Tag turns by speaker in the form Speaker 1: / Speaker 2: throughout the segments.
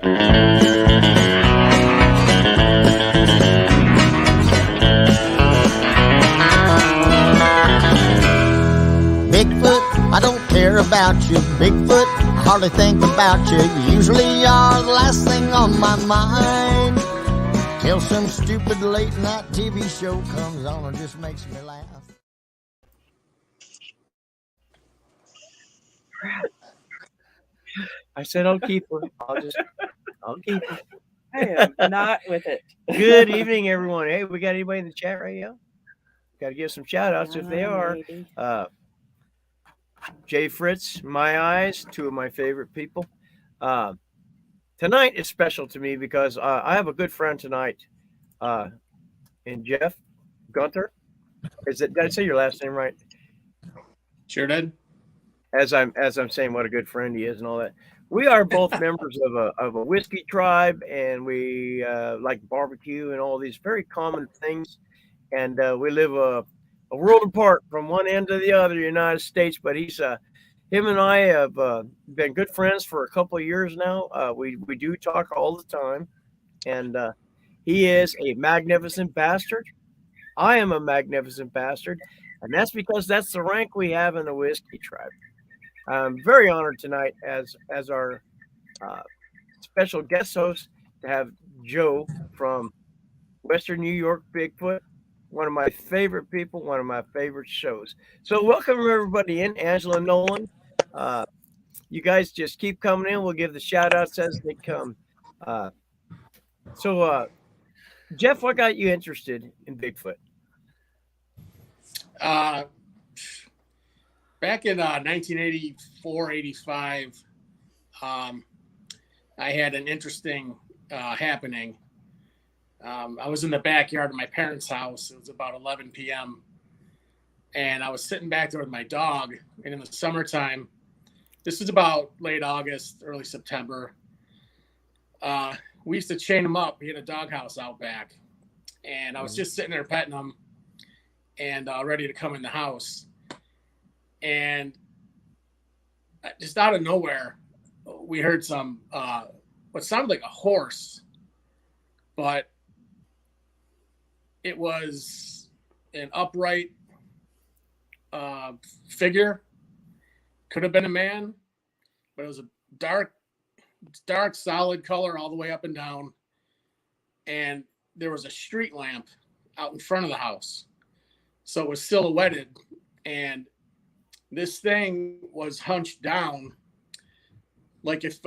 Speaker 1: Bigfoot, I don't care about you. Bigfoot, I hardly think about you. You usually are the last thing on my mind. Till some stupid late night TV show comes on and just makes me laugh.
Speaker 2: I said I'll keep her. I'll keep her.
Speaker 3: I am not with it.
Speaker 2: Good evening, everyone. Hey, we got anybody in the chat right now? Got to give some shout outs if they are.
Speaker 3: Maybe.
Speaker 2: Jay Fritz, My Eyes, two of my favorite people. Tonight is special to me because I have a good friend tonight, and Jeff Guenther. Did I say your last name right?
Speaker 4: Sure did.
Speaker 2: As I'm saying what a good friend he is and all that. We are both members of a whiskey tribe, and we like barbecue and all these very common things. And we live a world apart from one end to the other, United States. But him and I have been good friends for a couple of years now. We do talk all the time, and he is a magnificent bastard. I am a magnificent bastard, and that's because that's the rank we have in the whiskey tribe. I'm very honored tonight as our special guest host to have Joe from Western New York Bigfoot, one of my favorite people, one of my favorite shows. So welcome everybody in. Angela Nolan, you guys just keep coming in. We'll give the shout outs as they come. So Jeff, what got you interested in Bigfoot?
Speaker 4: Back in 1984, 85, I had an interesting happening. I was in the backyard of my parents' house. It was about 11 p.m. And I was sitting back there with my dog. And in the summertime, this was about late August, early September, we used to chain him up. We had a doghouse out back. And I was just sitting there petting him and ready to come in the house. And just out of nowhere, we heard some, what sounded like a horse, but it was an upright figure. Could have been a man, but it was a dark, solid color all the way up and down. And there was a street lamp out in front of the house. So it was silhouetted, and this thing was hunched down like if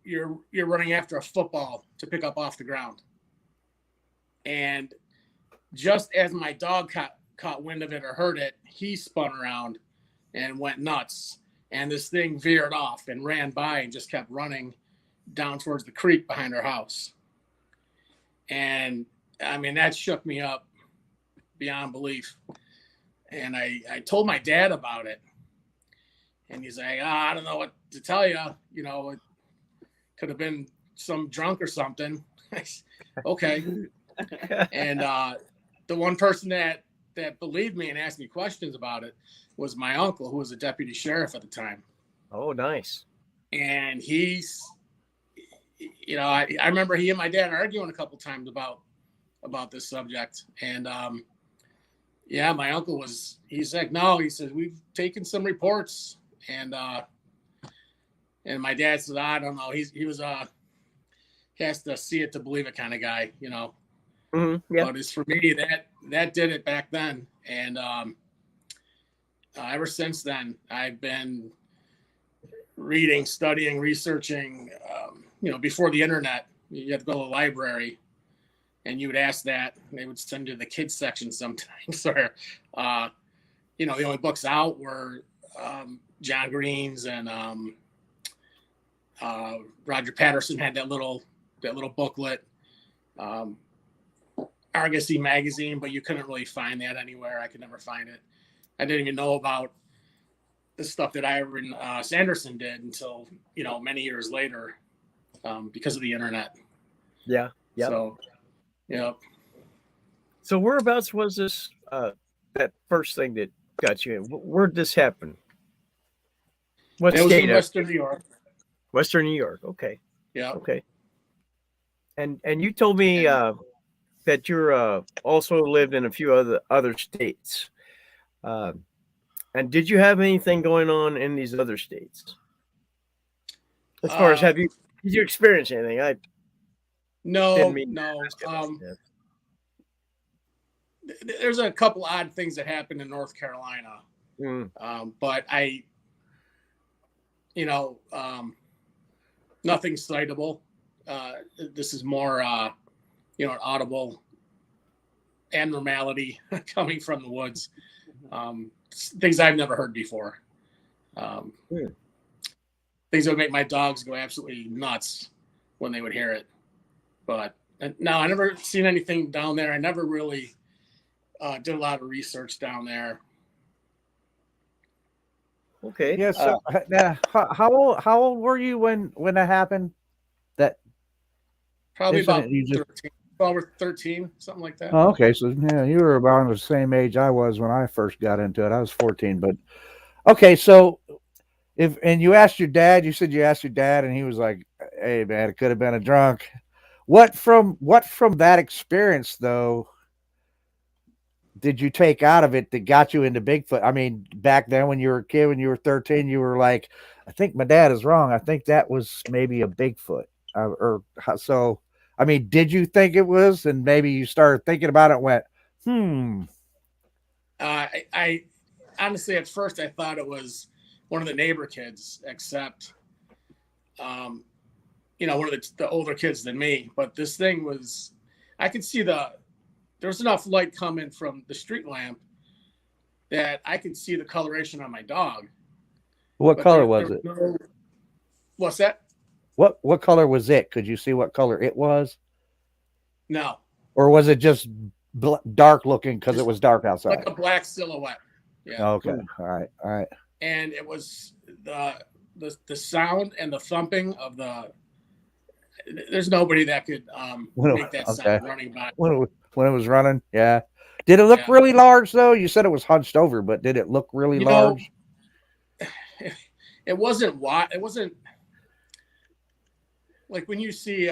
Speaker 4: you're running after a football to pick up off the ground. And just as my dog caught wind of it or heard it, he spun around and went nuts. And this thing veered off and ran by and just kept running down towards the creek behind our house. And I mean, that shook me up beyond belief. And I told my dad about it. And he's like, I don't know what to tell you. You know, it could have been some drunk or something. Okay. And the one person that believed me and asked me questions about it was my uncle, who was a deputy sheriff at the time.
Speaker 2: Oh, nice.
Speaker 4: And he's, you know, I remember he and my dad arguing a couple times about this subject. And yeah, my uncle he's like, no, he says, we've taken some reports. And my dad says, I don't know. He has to see it to believe it kind of guy, you know. Mm-hmm, yeah. But it's for me that did it back then. And ever since then, I've been reading, studying, researching. You know, before the internet, you had to go to the library, and you would ask that, and they would send you to the kids section sometimes. Or, you know, the only books out were John Green's, and Roger Patterson had that little booklet. Argosy magazine, but you couldn't really find that anywhere. I could never find it. I didn't even know about the stuff that Ivan Sanderson did until, you know, many years later, because of the internet.
Speaker 2: Yeah. Yeah.
Speaker 4: So, yeah.
Speaker 2: So whereabouts was this, that first thing that got you in? Where'd this happen? What
Speaker 4: it
Speaker 2: state?
Speaker 4: Was in Western New York.
Speaker 2: Western New York. Okay.
Speaker 4: Yeah.
Speaker 2: Okay. And you told me that you're also lived in a few other states. Uh, and did you have anything going on in these other states? As far as
Speaker 4: Uh,
Speaker 2: did you experience anything? I didn't
Speaker 4: no,
Speaker 2: mean to
Speaker 4: no.
Speaker 2: ask it like
Speaker 4: There's a couple odd things that happened in North Carolina,
Speaker 2: that.
Speaker 4: but nothing citable. This is more, an audible abnormality coming from the woods. Things I've never heard before. Things that would make my dogs go absolutely nuts when they would hear it. But no, I never seen anything down there. I never really did a lot of research down there.
Speaker 2: Okay.
Speaker 5: Yeah. So, how old were you when that happened? That
Speaker 4: Probably about
Speaker 5: incident you just.
Speaker 4: 13, 12 or 13, something like that.
Speaker 5: Oh, okay. So yeah, you were about the same age I was when I first got into it. I was 14, but okay. So and you asked your dad, you said you asked your dad, and he was like, "Hey, man, it could have been a drunk." What from that experience though did you take out of it that got you into Bigfoot? I mean, back then when you were a kid, when you were 13, you were like, "I think my dad is wrong. I think that was maybe a Bigfoot." So. I mean, did you think it was, and maybe you started thinking about it and went,
Speaker 4: I honestly, at first, I thought it was one of the neighbor kids, except, one of the older kids than me. But this thing was, I could see there was enough light coming from the street lamp that I could see the coloration on my dog.
Speaker 5: what color was it?
Speaker 4: What's that?
Speaker 5: What color was it? Could you see what color it was?
Speaker 4: No.
Speaker 5: Or was it just dark looking because it was dark outside?
Speaker 4: Like a black silhouette. Yeah.
Speaker 5: Okay. All right.
Speaker 4: And it was the sound and the thumping of there's nobody that could make that sound running by.
Speaker 5: When it was running, yeah. Did it look really large though? You said it was hunched over, but did it look really large?
Speaker 4: It wasn't wide. It wasn't like when you see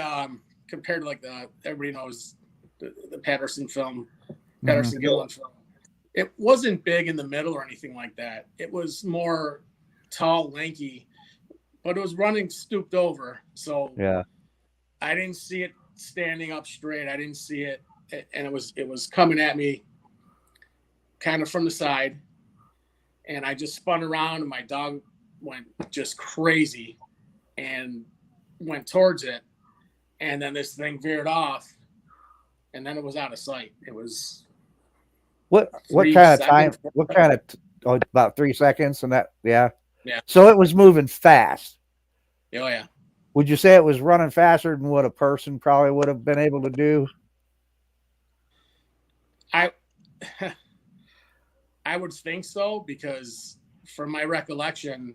Speaker 4: compared to like everybody knows the Patterson film, Patterson Gillen film. It wasn't big in the middle or anything like that. It was more tall, lanky, but it was running stooped over. So
Speaker 5: yeah,
Speaker 4: I didn't see it standing up straight. I didn't see it, and it was coming at me kind of from the side, and I just spun around, and my dog went just crazy and went towards it, and then this thing veered off, and then it was out of sight. It was
Speaker 5: what kind of time? What kind of about 3 seconds, and that yeah. So it was moving fast.
Speaker 4: Oh yeah.
Speaker 5: Would you say it was running faster than what a person probably would have been able to do?
Speaker 4: I would think so, because from my recollection,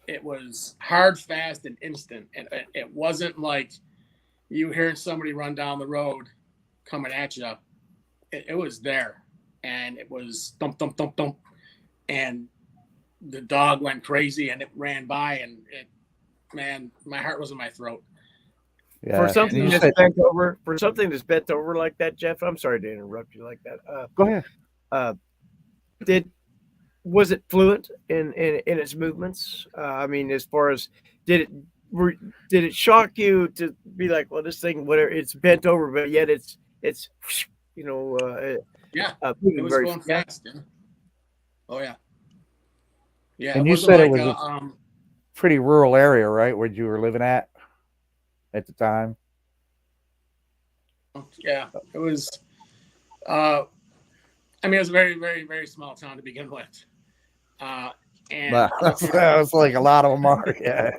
Speaker 4: it was hard, fast, and instant. And it wasn't like you hearing somebody run down the road coming at you. It was there, and it was thump, thump, thump, thump. And the dog went crazy, and it ran by, and man, my heart was in my throat.
Speaker 2: Yeah. For something that's bent over like that, Jeff, I'm sorry to interrupt you like that.
Speaker 5: Go ahead.
Speaker 2: Was it fluent in its movements? I mean, as far as did it shock you to be like, well, this thing, whatever, it's bent over, but yet it's it
Speaker 4: was very going fast. Yeah. Oh yeah. Yeah.
Speaker 5: And you said it was a pretty rural area, right, where you were living at the time?
Speaker 4: Yeah, it was. I mean, it was a very, very, very small town to begin with. And
Speaker 5: it's like a lot of them are, yeah.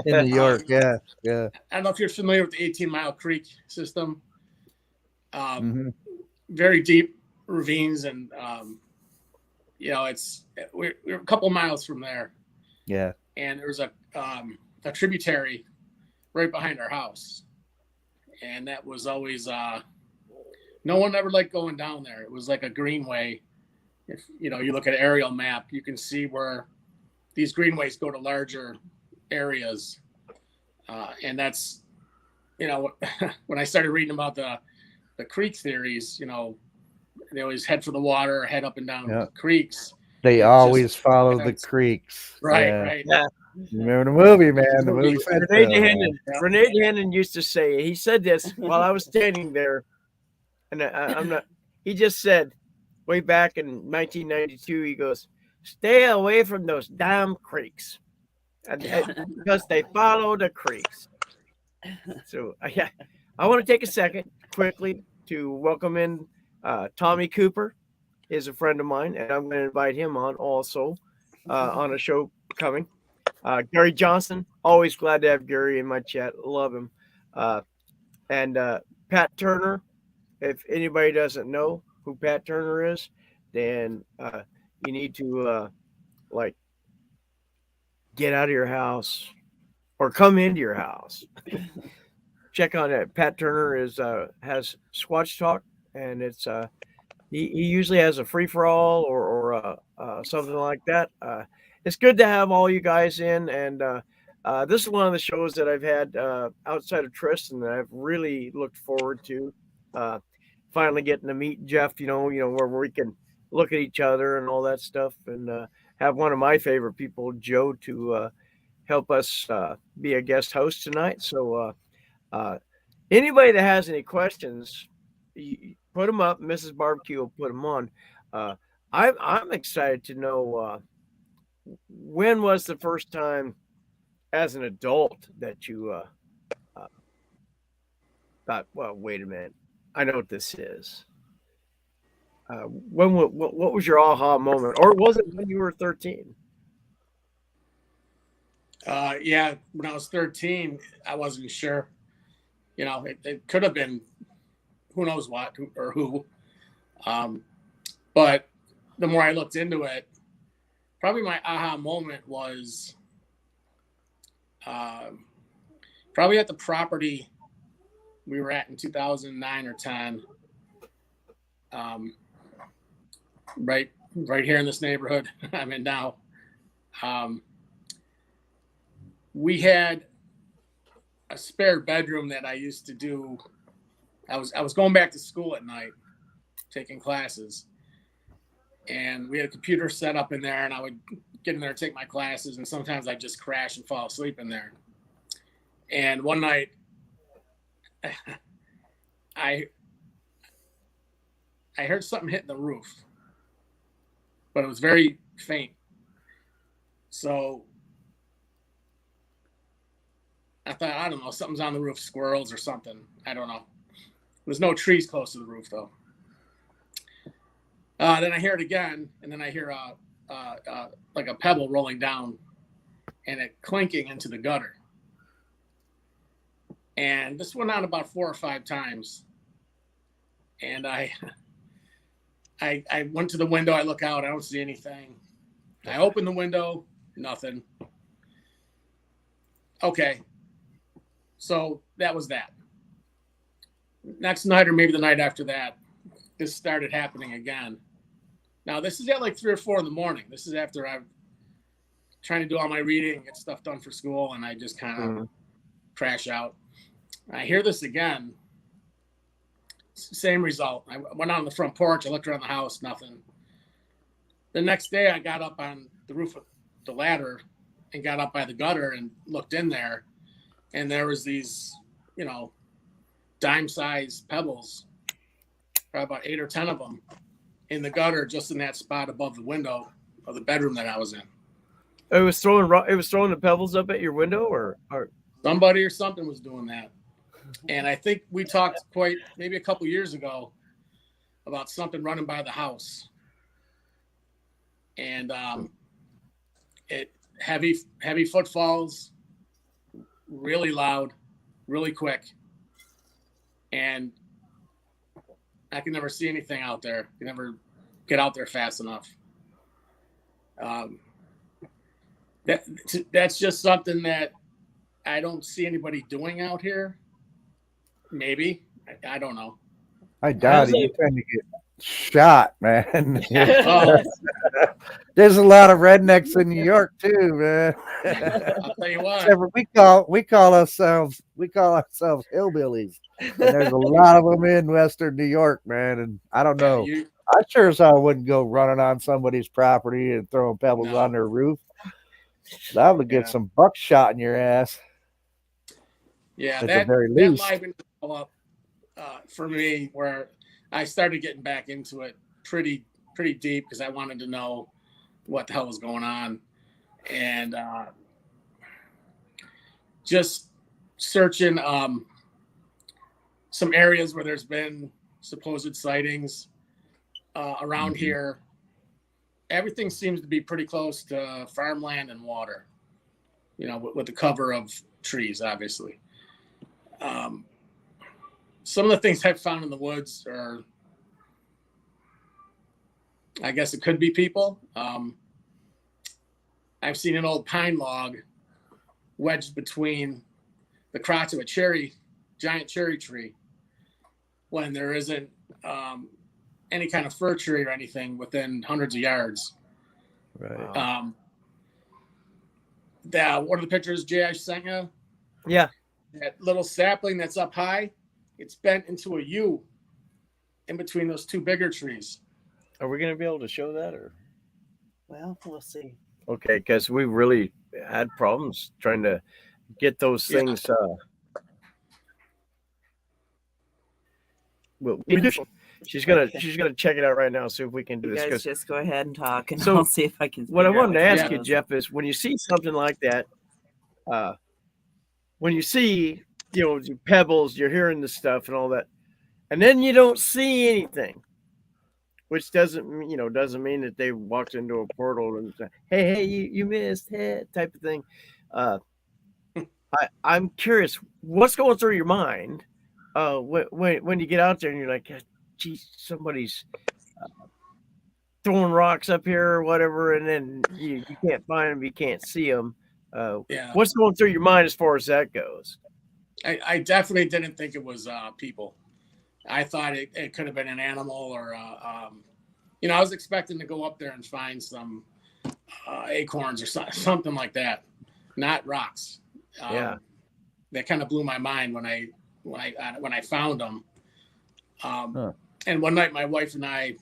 Speaker 5: In New York, yeah.
Speaker 4: I don't know if you're familiar with the 18 Mile Creek system. Very deep ravines, and we're a couple miles from there.
Speaker 5: Yeah.
Speaker 4: And there was a tributary right behind our house, and that was always no one ever liked going down there. It was like a greenway. If you look at an aerial map, you can see where these greenways go to larger areas, and that's you know, when I started reading about the creek theories, you know, they always head for the water, head up and down creeks.
Speaker 5: They
Speaker 4: It
Speaker 5: always
Speaker 4: just-
Speaker 5: follow the creeks.
Speaker 4: Right,
Speaker 5: Yeah.
Speaker 4: right.
Speaker 2: Yeah.
Speaker 5: Remember the movie, man? The movie said
Speaker 2: Renee
Speaker 5: so,
Speaker 2: Hannon,
Speaker 4: Yeah.
Speaker 2: Renee Hannon used to say, he said this while I was standing there, and I'm not, he just said way back in 1992, he goes, stay away from those damn creeks. Because they follow the creeks. So, yeah, I want to take a second quickly to welcome in Tommy Cooper. Is a friend of mine, and I'm going to invite him on also on a show coming. Gary Johnson, always glad to have Gary in my chat. Love him. And Pat Turner, if anybody doesn't know who Pat Turner is, then you need to like get out of your house or come into your house. Check on it. Pat Turner has Squatch Talk, and it's he usually has a free for all or something like that. It's good to have all you guys in, and this is one of the shows that I've had outside of Tristan that I've really looked forward to. Finally getting to meet Jeff, you know, where we can look at each other and all that stuff, and have one of my favorite people, Joe, to help us be a guest host tonight. So anybody that has any questions, put them up. Mrs. Barbecue will put them on. I'm excited to know when was the first time as an adult that you thought, well, wait a minute, I know what this is. What was your aha moment, or was it when you were 13?
Speaker 4: Yeah, when I was 13, I wasn't sure. You know, it could have been who knows what or who. But the more I looked into it, probably my aha moment was probably at the property we were at in 2009 or 10. Right here in this neighborhood I'm in now. We had a spare bedroom that I used to do. I was going back to school at night, taking classes, and we had a computer set up in there, and I would get in there and take my classes, and sometimes I'd just crash and fall asleep in there. And one night, I heard something hitting the roof, but it was very faint. So I thought, I don't know, something's on the roof, squirrels or something. I don't know. There's no trees close to the roof, though. Then I hear it again, and then I hear like a pebble rolling down and it clinking into the gutter. And this went on about 4 or 5 times. And I went to the window. I look out. I don't see anything. I open the window. Nothing. Okay. So that was that. Next night, or maybe the night after that, this started happening again. Now, this is at like 3 or 4 in the morning. This is after I'm trying to do all my reading, get stuff done for school, and I just kind of crash out. I hear this again. Same result. I went out on the front porch. I looked around the house, nothing. The next day, I got up on the roof of the ladder and got up by the gutter and looked in there. And there was these, dime-sized pebbles, probably about 8 or 10 of them, in the gutter, just in that spot above the window of the bedroom that I was in.
Speaker 2: It was throwing the pebbles up at your window, or
Speaker 4: somebody or something was doing that. And I think we talked maybe a couple years ago about something running by the house. And it heavy footfalls, really loud, really quick. And I could never see anything out there. You never get out there fast enough. That's just something that I don't see anybody doing out here. Maybe. I don't know.
Speaker 5: I doubt it. You tend to get shot, man.
Speaker 4: Oh,
Speaker 5: There's a lot of rednecks in New York too, man.
Speaker 4: I'll tell you what.
Speaker 5: Except for we call ourselves hillbillies, and there's a lot of them in Western New York, man. And I don't
Speaker 4: Yeah,
Speaker 5: know. I sure as hell wouldn't go running on somebody's property and throwing pebbles
Speaker 4: No.
Speaker 5: on their roof. That would get
Speaker 4: Yeah.
Speaker 5: some buckshot in your ass.
Speaker 4: Yeah,
Speaker 5: At the
Speaker 4: that
Speaker 5: very
Speaker 4: that
Speaker 5: least.
Speaker 4: livened it all up for me, where I started getting back into it pretty deep because I wanted to know what the hell was going on, and just searching some areas where there's been supposed sightings around here. Everything seems to be pretty close to farmland and water, you know, with the cover of trees, obviously. Some of the things I've found in the woods are, I guess it could be people. I've seen an old pine log wedged between the crotch of a giant cherry tree, when there isn't any kind of fir tree or anything within hundreds of yards.
Speaker 5: Right.
Speaker 2: Wow.
Speaker 4: One of the pictures Jay I sent you,
Speaker 2: Yeah.
Speaker 4: that little sapling that's up high, it's bent into a U in between those two bigger trees.
Speaker 2: Are we going to be able to show that, or
Speaker 3: Well, we'll see.
Speaker 2: okay? Because we really had problems trying to get those
Speaker 4: Yeah.
Speaker 2: things. Well, she's gonna check it out right now. See if we can do
Speaker 3: You
Speaker 2: this.
Speaker 3: guys
Speaker 2: 'Cause
Speaker 3: just go ahead and talk, and
Speaker 2: So,
Speaker 3: I'll see if I can.
Speaker 2: what I
Speaker 3: figure out
Speaker 2: wanted to
Speaker 3: which
Speaker 2: ask
Speaker 3: one
Speaker 2: you,
Speaker 3: it is.
Speaker 2: Jeff, is when you see something like that, when you see, you know, pebbles, you're hearing the stuff and all that, and then you don't see anything, which doesn't mean that they walked into a portal and said, hey, you missed, hey, type of thing. I'm curious, what's going through your mind when you get out there and you're like, geez, somebody's throwing rocks up here or whatever, and then you can't find them, you can't see them.
Speaker 4: Yeah.
Speaker 2: What's going through your mind as far as that goes?
Speaker 4: I definitely didn't think it was people. I thought it could have been an animal or, I was expecting to go up there and find some acorns or something like that, not rocks.
Speaker 2: Yeah.
Speaker 4: That kind of blew my mind when I found them. And one night, my wife and I,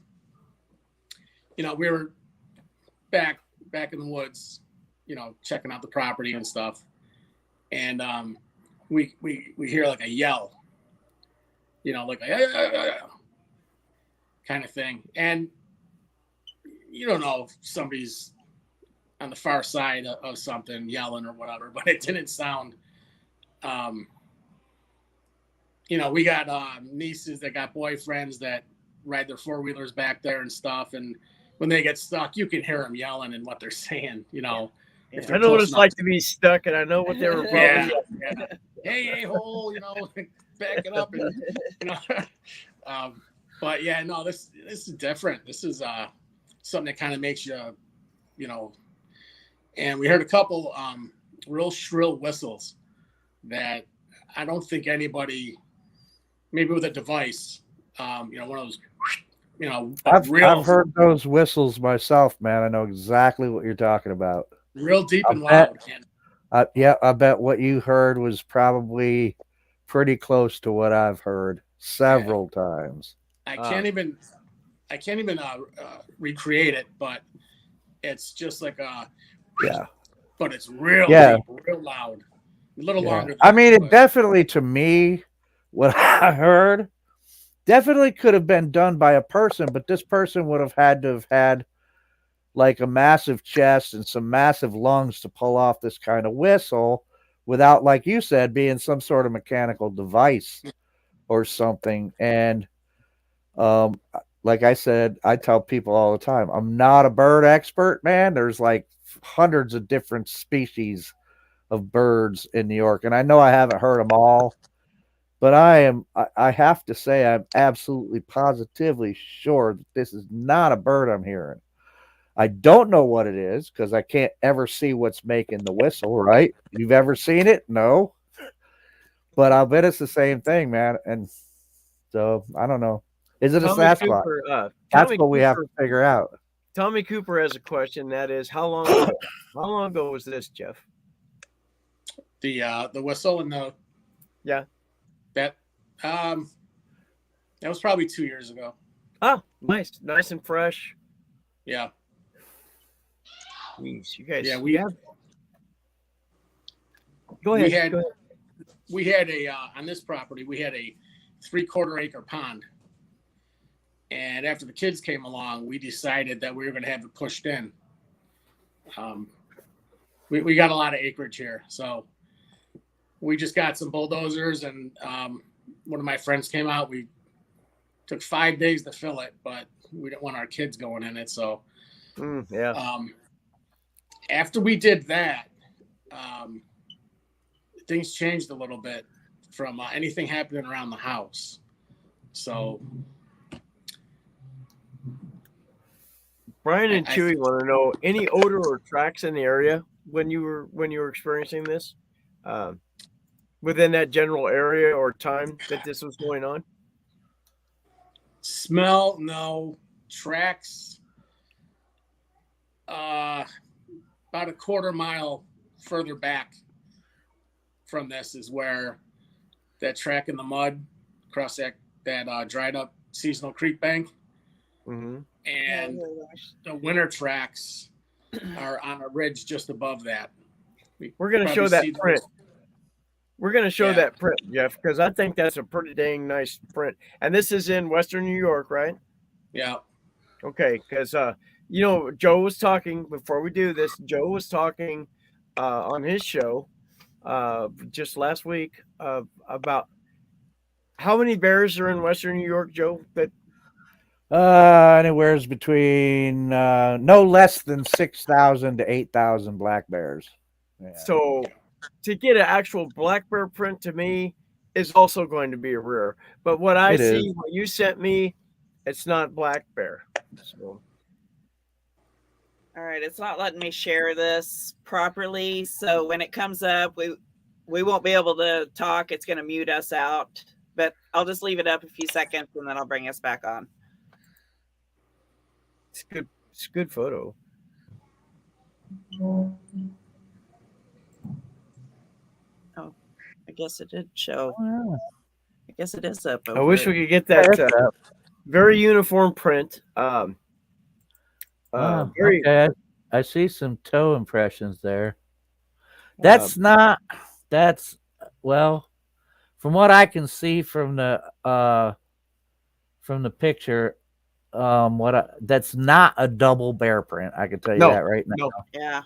Speaker 4: we were back in the woods, checking out the property and stuff, and we hear like a yell, like a kind of thing, and you don't know if somebody's on the far side of something yelling or whatever, but it didn't sound. We got nieces that got boyfriends that ride their four-wheelers back there and stuff, and when they get stuck, you can hear them yelling and what they're saying. If
Speaker 2: I
Speaker 4: they're
Speaker 2: know what
Speaker 4: close
Speaker 2: it's
Speaker 4: enough.
Speaker 2: like to be stuck, and I know what they were probably.
Speaker 4: Yeah. Hey, hole, back it up, and but yeah, no, this is different. This is something that kind of makes you, and we heard a couple real shrill whistles that I don't think anybody, maybe with a device, one of those,
Speaker 5: I've heard those whistles myself, man. I know exactly what you're talking about.
Speaker 4: Real deep and loud.
Speaker 5: I bet what you heard was probably pretty close to what I've heard several times.
Speaker 4: I can't even recreate it, but it's just like but it's real deep, real loud, a little longer.
Speaker 5: I mean, it definitely, to me, what I heard definitely could have been done by a person, but this person would have had to have had like a massive chest and some massive lungs to pull off this kind of whistle without, like you said, being some sort of mechanical device or something. And like I said, I tell people all the time, I'm not a bird expert, man. There's like hundreds of different species of birds in New York, and I know I haven't heard them all, but I have to say I'm absolutely positively sure that this is not a bird I'm hearing. I don't know what it is because I can't ever see what's making the whistle, right? You've ever seen it? No. But I'll bet it's the same thing, man. And so I don't know. Is it a
Speaker 2: Tommy
Speaker 5: Sasquatch?
Speaker 2: Cooper,
Speaker 5: That's
Speaker 2: Tommy
Speaker 5: what we have
Speaker 2: Cooper,
Speaker 5: to figure out.
Speaker 2: Tommy Cooper has a question. That is, how long ago was this, Jeff?
Speaker 4: The whistle and the
Speaker 2: Yeah.
Speaker 4: that was probably 2 years ago.
Speaker 2: Oh, nice and fresh.
Speaker 4: Yeah.
Speaker 2: Jeez, you guys.
Speaker 4: Yeah, we
Speaker 2: have. Go ahead.
Speaker 4: We had a on this property we had a 3/4 acre pond, and after the kids came along, we decided that we were going to have it pushed in. We got a lot of acreage here, so we just got some bulldozers, and one of my friends came out. We took 5 days to fill it, but we didn't want our kids going in it, so after we did that, things changed a little bit from anything happening around the house. So
Speaker 2: Brian and Chewy want to know any odor or tracks in the area when you were experiencing this, within that general area or time that this was going on.
Speaker 4: smell, no. Tracks, about a 1/4 mile further back from this is where that track in the mud across that dried up seasonal creek bank.
Speaker 2: Mm-hmm.
Speaker 4: And the winter tracks are on a ridge just above that.
Speaker 2: We're going to show that print. We're going to show that print, Jeff, because I think that's a pretty dang nice print. And this is in Western New York, right?
Speaker 4: Yeah.
Speaker 2: Okay, because Joe was talking before we do this. Joe was talking on his show just last week about how many bears are in Western New York, Joe. That
Speaker 5: Anywhere's between no less than 6,000 to 8,000 black bears. Yeah.
Speaker 2: So to get an actual black bear print to me is also going to be a rare. But what I see, what you sent me, it's not black bear. So.
Speaker 3: All right, it's not letting me share this properly. So when it comes up, we won't be able to talk. It's going to mute us out. But I'll just leave it up a few seconds and then I'll bring us back on.
Speaker 2: It's good. It's a good photo.
Speaker 3: Oh, I guess it did show.
Speaker 5: Oh,
Speaker 3: I guess it is up.
Speaker 2: I wish we could get that very uniform print.
Speaker 5: okay. I see some toe impressions there. That's from what I can see from the picture, that's not a double bear print. I can tell you that right now.
Speaker 2: No.
Speaker 3: Yeah.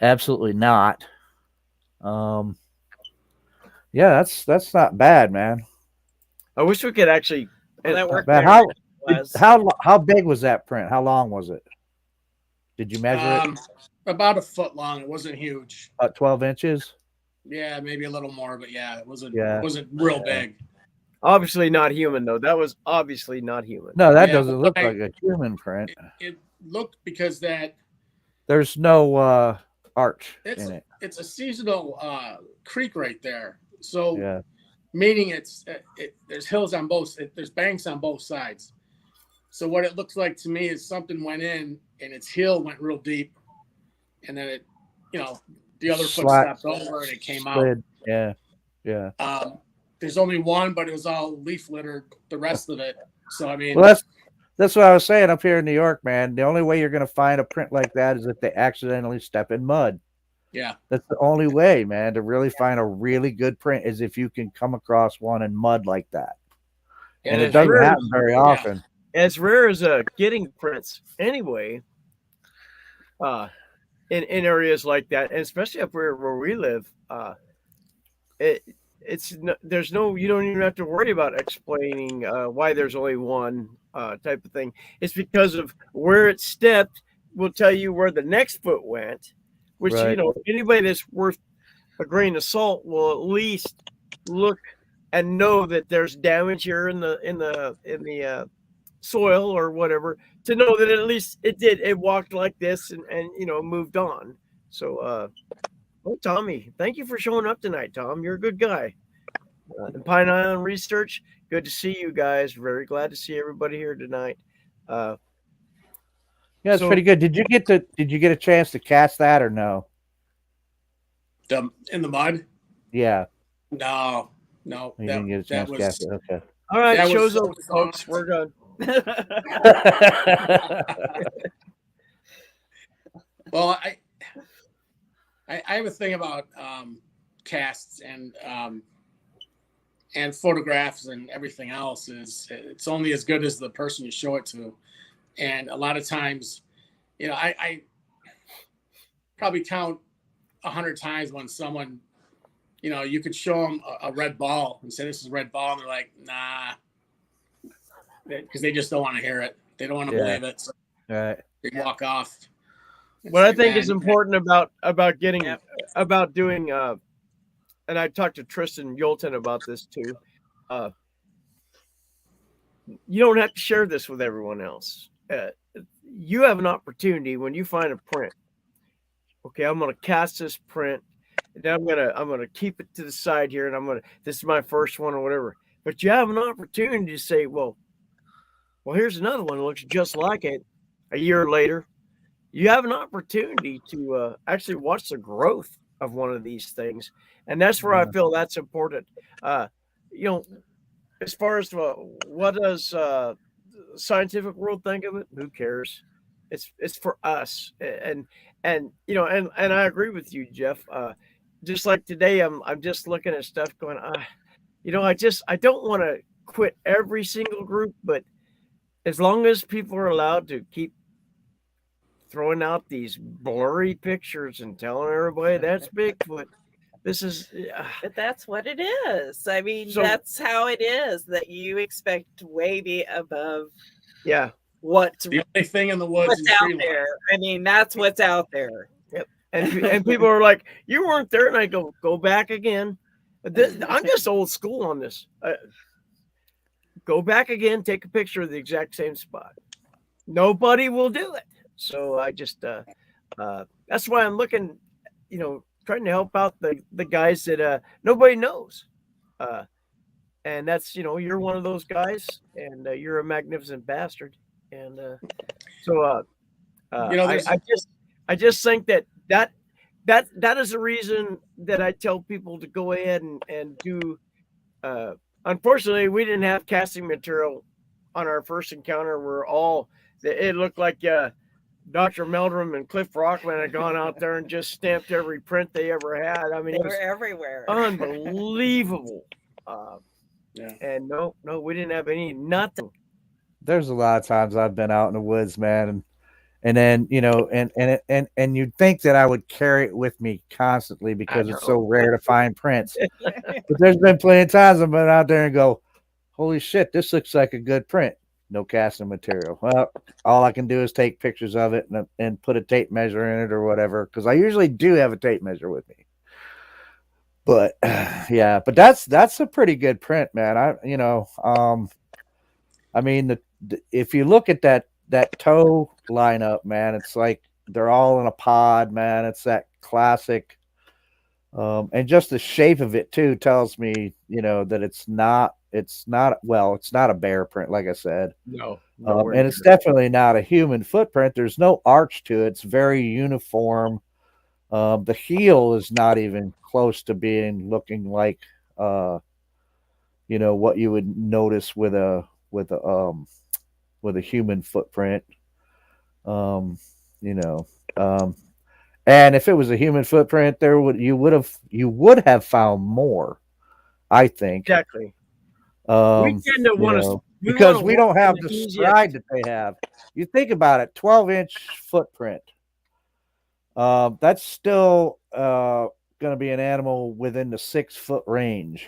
Speaker 5: Absolutely not. Yeah, that's not bad, man.
Speaker 2: I wish we could actually.
Speaker 3: That worked.
Speaker 5: How big was that print? How long was it? Did you measure it?
Speaker 4: About 1 foot long. It wasn't huge.
Speaker 5: About 12 inches.
Speaker 4: Yeah, maybe a little more, but it wasn't real big.
Speaker 2: Obviously not human, though. That was obviously not human.
Speaker 5: No, that doesn't look like a human print.
Speaker 4: It looked because
Speaker 5: there's no arch in it.
Speaker 4: It's a seasonal creek right there. So meaning there's hills on both. There's banks on both sides. So what it looks like to me is something went in and its heel went real deep, and then it, the other foot stopped over and it came out.
Speaker 5: Yeah.
Speaker 4: There's only one, but it was all leaf littered. The rest of it. So I mean,
Speaker 5: well, that's what I was saying up here in New York, man. The only way you're going to find a print like that is if they accidentally step in mud.
Speaker 4: Yeah,
Speaker 5: that's the only way, man, to really find a really good print is if you can come across one in mud like that. And it doesn't happen very often.
Speaker 2: As rare as getting prints anyway. In areas like that, and especially up where we live, there's no, you don't even have to worry about explaining why there's only one type of thing. It's because of where it stepped will tell you where the next foot went, which anybody that's worth a grain of salt will at least look and know that there's damage here in the soil or whatever, to know that at least it walked like this and moved on. So Tommy, thank you for showing up tonight, Tom. You're a good guy. And Pine Island Research, good to see you guys. Very glad to see everybody here tonight.
Speaker 5: Yeah, it's
Speaker 2: So-
Speaker 5: pretty good. Did you get a chance to cast that or no?
Speaker 4: In the mud?
Speaker 5: Yeah,
Speaker 4: No.
Speaker 5: you didn't get a chance to cast it. Okay.
Speaker 2: All right,
Speaker 4: That was
Speaker 2: show's
Speaker 4: so
Speaker 2: over, folks.
Speaker 4: soft.
Speaker 2: We're done.
Speaker 4: Well, I have a thing about casts and photographs and everything else is it's only as good as the person you show it to. And a lot of times, you know, I probably count 100 times when someone, you know, you could show them a red ball and say, this is a red ball. And they're like, nah, because they just don't want to hear it. They don't want to believe it. So
Speaker 5: Right.
Speaker 4: they walk off.
Speaker 2: What I
Speaker 4: It's
Speaker 2: think
Speaker 4: like,
Speaker 2: is
Speaker 4: man,
Speaker 2: important about getting
Speaker 3: Yep.
Speaker 2: about doing and I talked to Tristan Yolton about this too. You don't have to share this with everyone else. You have an opportunity when you find a print. Okay, I'm going to cast this print, and then I'm gonna keep it to the side here, and this is my first one or whatever. But you have an opportunity to say, well, here's another one that looks just like it. A year later, you have an opportunity to actually watch the growth of one of these things, and that's where I feel that's important. You know, as far as what does scientific world think of it? Who cares? It's for us, and you know, and I agree with you, Jeff. Just like today, I'm just looking at stuff going, you know, I don't want to quit every single group, but as long as people are allowed to keep throwing out these blurry pictures and telling everybody that's Bigfoot. This is,
Speaker 3: But that's what it is. I mean,
Speaker 2: So-
Speaker 3: that's how it is, that you expect way be above
Speaker 2: yeah.
Speaker 3: what's
Speaker 4: the only thing in the woods
Speaker 3: what's
Speaker 4: is
Speaker 3: out
Speaker 4: tree line.
Speaker 3: there. I mean, that's what's out there.
Speaker 2: And people are like, you weren't there, and I go back again. I'm just old school on this. Go back again, take a picture of the exact same spot. Nobody will do it. So I just that's why I'm looking, you know, trying to help out the guys that nobody knows. And that's, you know, you're one of those guys, and you're a magnificent bastard. And so
Speaker 4: You know, there's-
Speaker 2: I just think that is the reason that I tell people to go ahead and do. Unfortunately, we didn't have casting material on our first encounter. It looked like Dr. Meldrum and Cliff Rockman had gone out there and just stamped every print they ever had. I mean,
Speaker 3: They
Speaker 2: it was
Speaker 3: were everywhere.
Speaker 2: unbelievable.
Speaker 4: Yeah.
Speaker 2: And no, we didn't have nothing.
Speaker 5: There's a lot of times I've been out in the woods, man, and then, you know, and you'd think that I would carry it with me constantly because it's so rare to find prints. But there's been plenty of times I've been out there and go, holy shit, this looks like a good print. No casting material. Well, all I can do is take pictures of it and put a tape measure in it or whatever, because I usually do have a tape measure with me. But yeah, but that's a pretty good print, man. I mean, if you look at that toe lineup, man, it's like they're all in a pod, man. It's that classic, and just the shape of it too tells me, you know, that it's not a bear print, like I said.
Speaker 2: No.
Speaker 5: And it's definitely not a human footprint. There's no arch to it. It's very uniform. The heel is not even close to looking like, you know, what you would notice with a human footprint. You know, and if it was a human footprint, you would have found more, I think.
Speaker 2: Exactly. We tend to want to,
Speaker 5: because we don't have the stride that they have. You think about it, 12-inch footprint. That's still going to be an animal within the 6-foot range.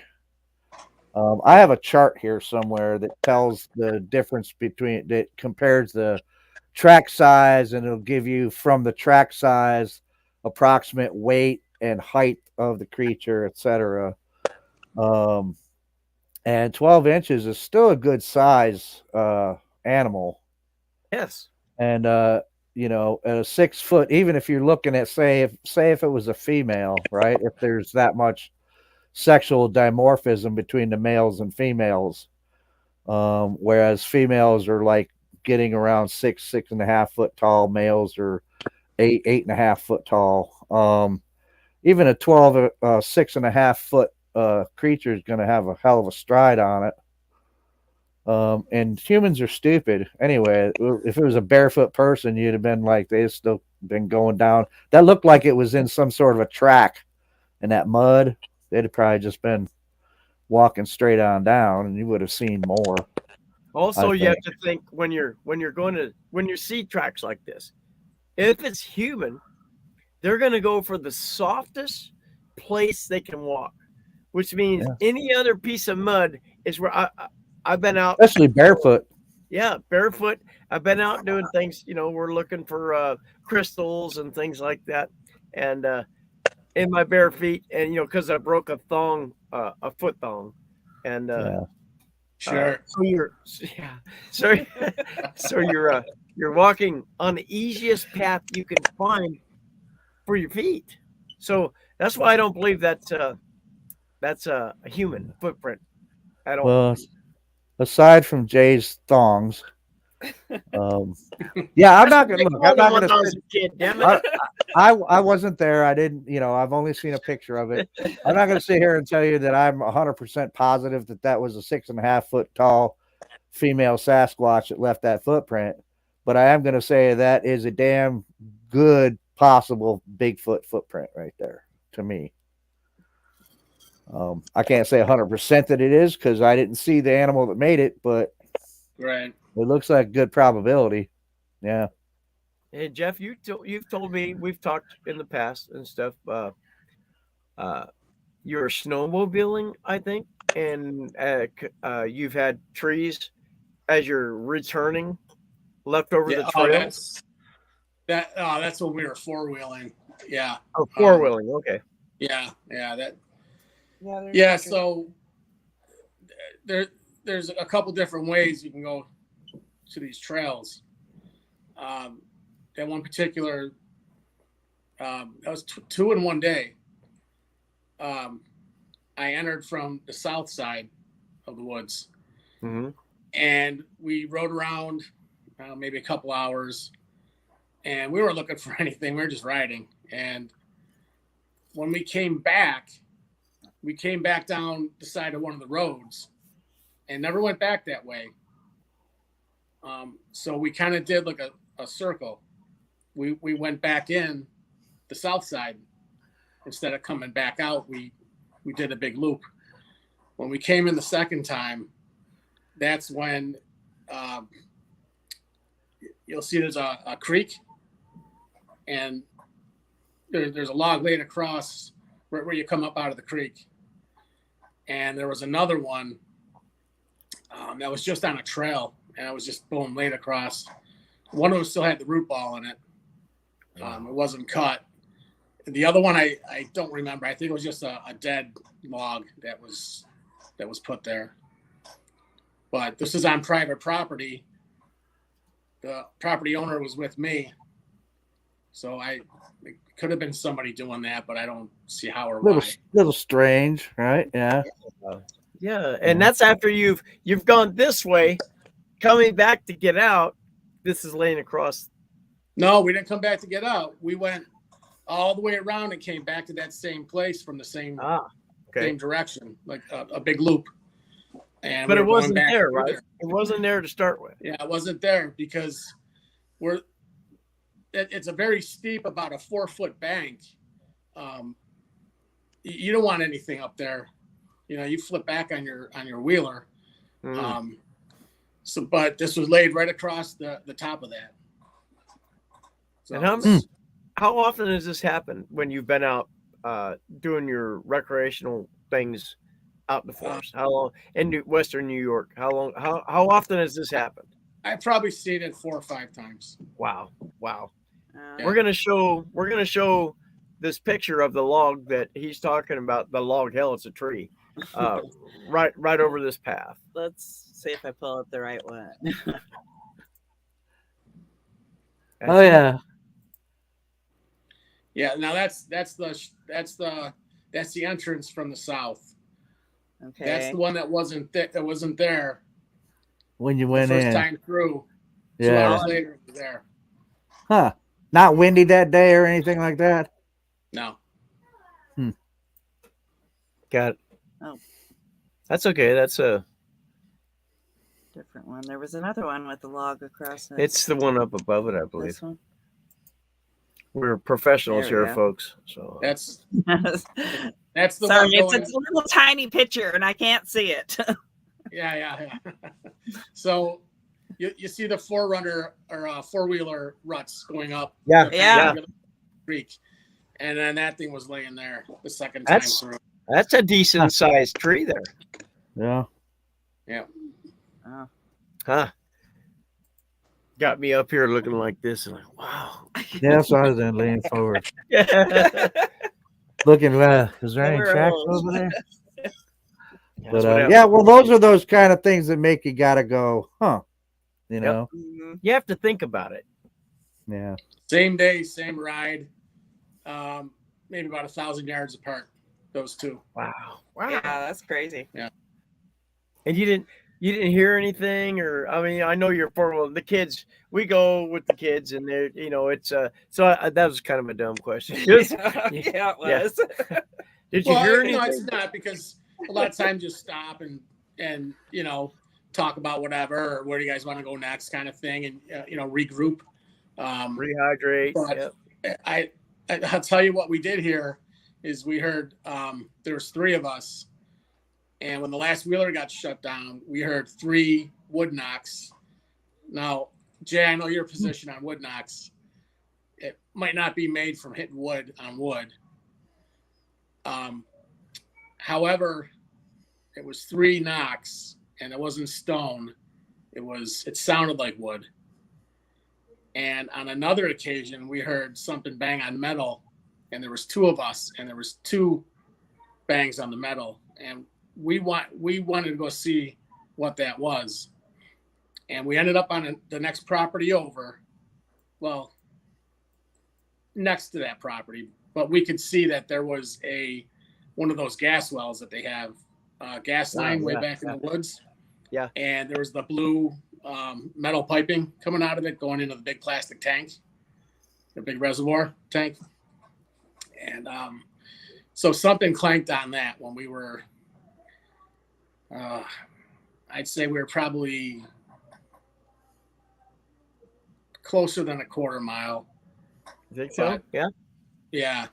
Speaker 5: I have a chart here somewhere that tells the difference that compares the track size, and it'll give you from the track size approximate weight and height of the creature, etc. And 12 inches is still a good size animal.
Speaker 2: Yes.
Speaker 5: And you know, at a 6 foot, even if you're looking at say if it was a female, right? If there's that much sexual dimorphism between the males and females, whereas females are like getting around 6.5 foot tall. Males are 8.5 foot tall. Even a 6.5 foot creature is going to have a hell of a stride on it. And humans are stupid anyway. If it was a barefoot person, you'd have been like, they've still been going down. That looked like it was in some sort of a track in that mud. They'd have probably just been walking straight on down, and you would have seen more.
Speaker 2: Also, you have to think when you see tracks like this, if it's human, they're going to go for the softest place they can walk, which means any other piece of mud is where I've been out,
Speaker 5: especially barefoot.
Speaker 2: Yeah, barefoot. I've been out doing things. We're looking for crystals and things like that, and in my bare feet, and because I broke a foot thong, and
Speaker 4: sure.
Speaker 2: So you're walking on the easiest path you can find for your feet. So that's why I don't believe that's a human footprint at all.
Speaker 5: Well, aside from Jay's thongs, yeah, I'm not gonna look. I'm not gonna. I wasn't there. I didn't. I've only seen a picture of it. I'm not gonna sit here and tell you that I'm 100% positive that was a 6.5 foot tall female Sasquatch that left that footprint. But I am gonna say that is a damn good possible Bigfoot footprint right there to me. I can't say 100% that it is because I didn't see the animal that made it, but
Speaker 4: right,
Speaker 5: it looks like good probability. Yeah.
Speaker 2: Hey Jeff, you've told me, we've talked in the past and stuff. You're snowmobiling, I think, and you've had trees as you're returning left over the trail.
Speaker 4: That's when we were four-wheeling. Yeah.
Speaker 2: Oh, four-wheeling. Okay.
Speaker 4: Yeah. So there's a couple different ways you can go to these trails. That one particular, that was two in one day. I entered from the south side of the woods, and we rode around maybe a couple hours, and we weren't looking for anything. We were just riding. And when we came back down the side of one of the roads and never went back that way. So we kind of did like a circle. We went back in the south side instead of coming back out. We did a big loop. When we came in the second time, that's when you'll see there's a creek, and there's a log laid across where you come up out of the creek. And there was another one that was just on a trail, and it was just boom laid across. One of them still had the root ball in it. It wasn't cut. The other one I don't remember. I think it was just a dead log that was put there. But this is on private property. The property owner was with me, so it could have been somebody doing that, but I don't see how or why.
Speaker 5: Little strange, right? Yeah.
Speaker 2: Yeah, and that's after you've gone this way, coming back to get out. This is laying across.
Speaker 4: No, we didn't come back to get out. We went all the way around and came back to that same place from the same direction, like a big loop.
Speaker 2: But it wasn't there, right? It wasn't there to start with.
Speaker 4: Yeah, it wasn't there because it's a very steep, about a 4-foot bank. You don't want anything up there. You flip back on your wheeler. But this was laid right across the top of that. So,
Speaker 2: and how often has this happened when you've been out doing your recreational things out in the forest? How long in Western New York? How often has this happened?
Speaker 4: I've probably seen it 4 or 5 times.
Speaker 2: Wow. We're gonna show this picture of the log that he's talking about. The log, hell, it's a tree, right over this path.
Speaker 3: Let's see if I pull up the right one.
Speaker 5: Oh yeah.
Speaker 4: Yeah. Now that's the That's the entrance from the south.
Speaker 3: Okay.
Speaker 4: That's the one that wasn't there
Speaker 5: When you
Speaker 4: the
Speaker 5: went
Speaker 4: first
Speaker 5: in.
Speaker 4: time through. 2
Speaker 5: Yeah.
Speaker 4: hours later, it was there.
Speaker 5: Huh. Not windy that day or anything like that?
Speaker 4: No.
Speaker 2: Got it.
Speaker 3: Oh.
Speaker 2: That's okay. That's a.
Speaker 3: Different one. There was another one with the log across it.
Speaker 2: It's the one up above it, I believe.
Speaker 3: This one.
Speaker 2: We're professionals
Speaker 3: There we
Speaker 2: here,
Speaker 3: go.
Speaker 2: folks. So
Speaker 4: That's the
Speaker 3: Sorry,
Speaker 4: one going.
Speaker 3: it's a little tiny picture and I can't see it.
Speaker 4: Yeah. So you see the Forerunner or four-wheeler ruts going up.
Speaker 3: Yeah.
Speaker 4: Creek, and then that thing was laying there the second time through.
Speaker 2: That's a decent sized tree there.
Speaker 5: Yeah.
Speaker 4: Yeah.
Speaker 3: Oh.
Speaker 2: Huh. Got me up here looking like this and like, wow.
Speaker 5: Yeah, so I was then leaning forward.
Speaker 2: Yeah.
Speaker 5: Looking, is there any
Speaker 3: Never
Speaker 5: tracks
Speaker 3: old.
Speaker 5: over there?
Speaker 2: That's
Speaker 5: But
Speaker 2: what happens.
Speaker 5: yeah, well, those are those kind of things that make you gotta go, huh? You know?
Speaker 3: Mhm.
Speaker 2: You have to think about it.
Speaker 5: Yeah.
Speaker 4: Same day, same ride. Maybe about 1,000 yards apart. Those two.
Speaker 2: Wow.
Speaker 3: Yeah, that's crazy.
Speaker 2: And you didn't hear anything, or I mean, I know you're well. The kids, we go with the kids, and they're it's that was kind of a dumb question.
Speaker 3: Yeah, it was.
Speaker 2: Did you hear anything?
Speaker 4: No, it's not, because a lot of times you stop and talk about whatever, or where do you guys want to go next, kind of thing, and regroup.
Speaker 2: Rehydrate.
Speaker 4: But
Speaker 2: Yep.
Speaker 4: I'll tell you what we did here is we heard there was 3 of us, and when the last wheeler got shut down, we heard 3 wood knocks. Now, Jay, I know your position on wood knocks. It might not be made from hitting wood on wood. However, it was 3 knocks, and it wasn't stone. It sounded like wood. And on another occasion, we heard something bang on metal, and there was 2 of us, and there was 2 bangs on the metal, and we wanted to go see what that was, and we ended up on the next property over, well, next to that property, but we could see that there was one of those gas wells that they have, gas line way back in the woods.
Speaker 2: Yeah.
Speaker 4: And there was the blue metal piping coming out of it, going into the big plastic tank, the big reservoir tank. And so something clanked on that when we were, I'd say we were probably closer than a quarter mile.
Speaker 2: You think so?
Speaker 4: But-
Speaker 2: Yeah.
Speaker 4: Yeah.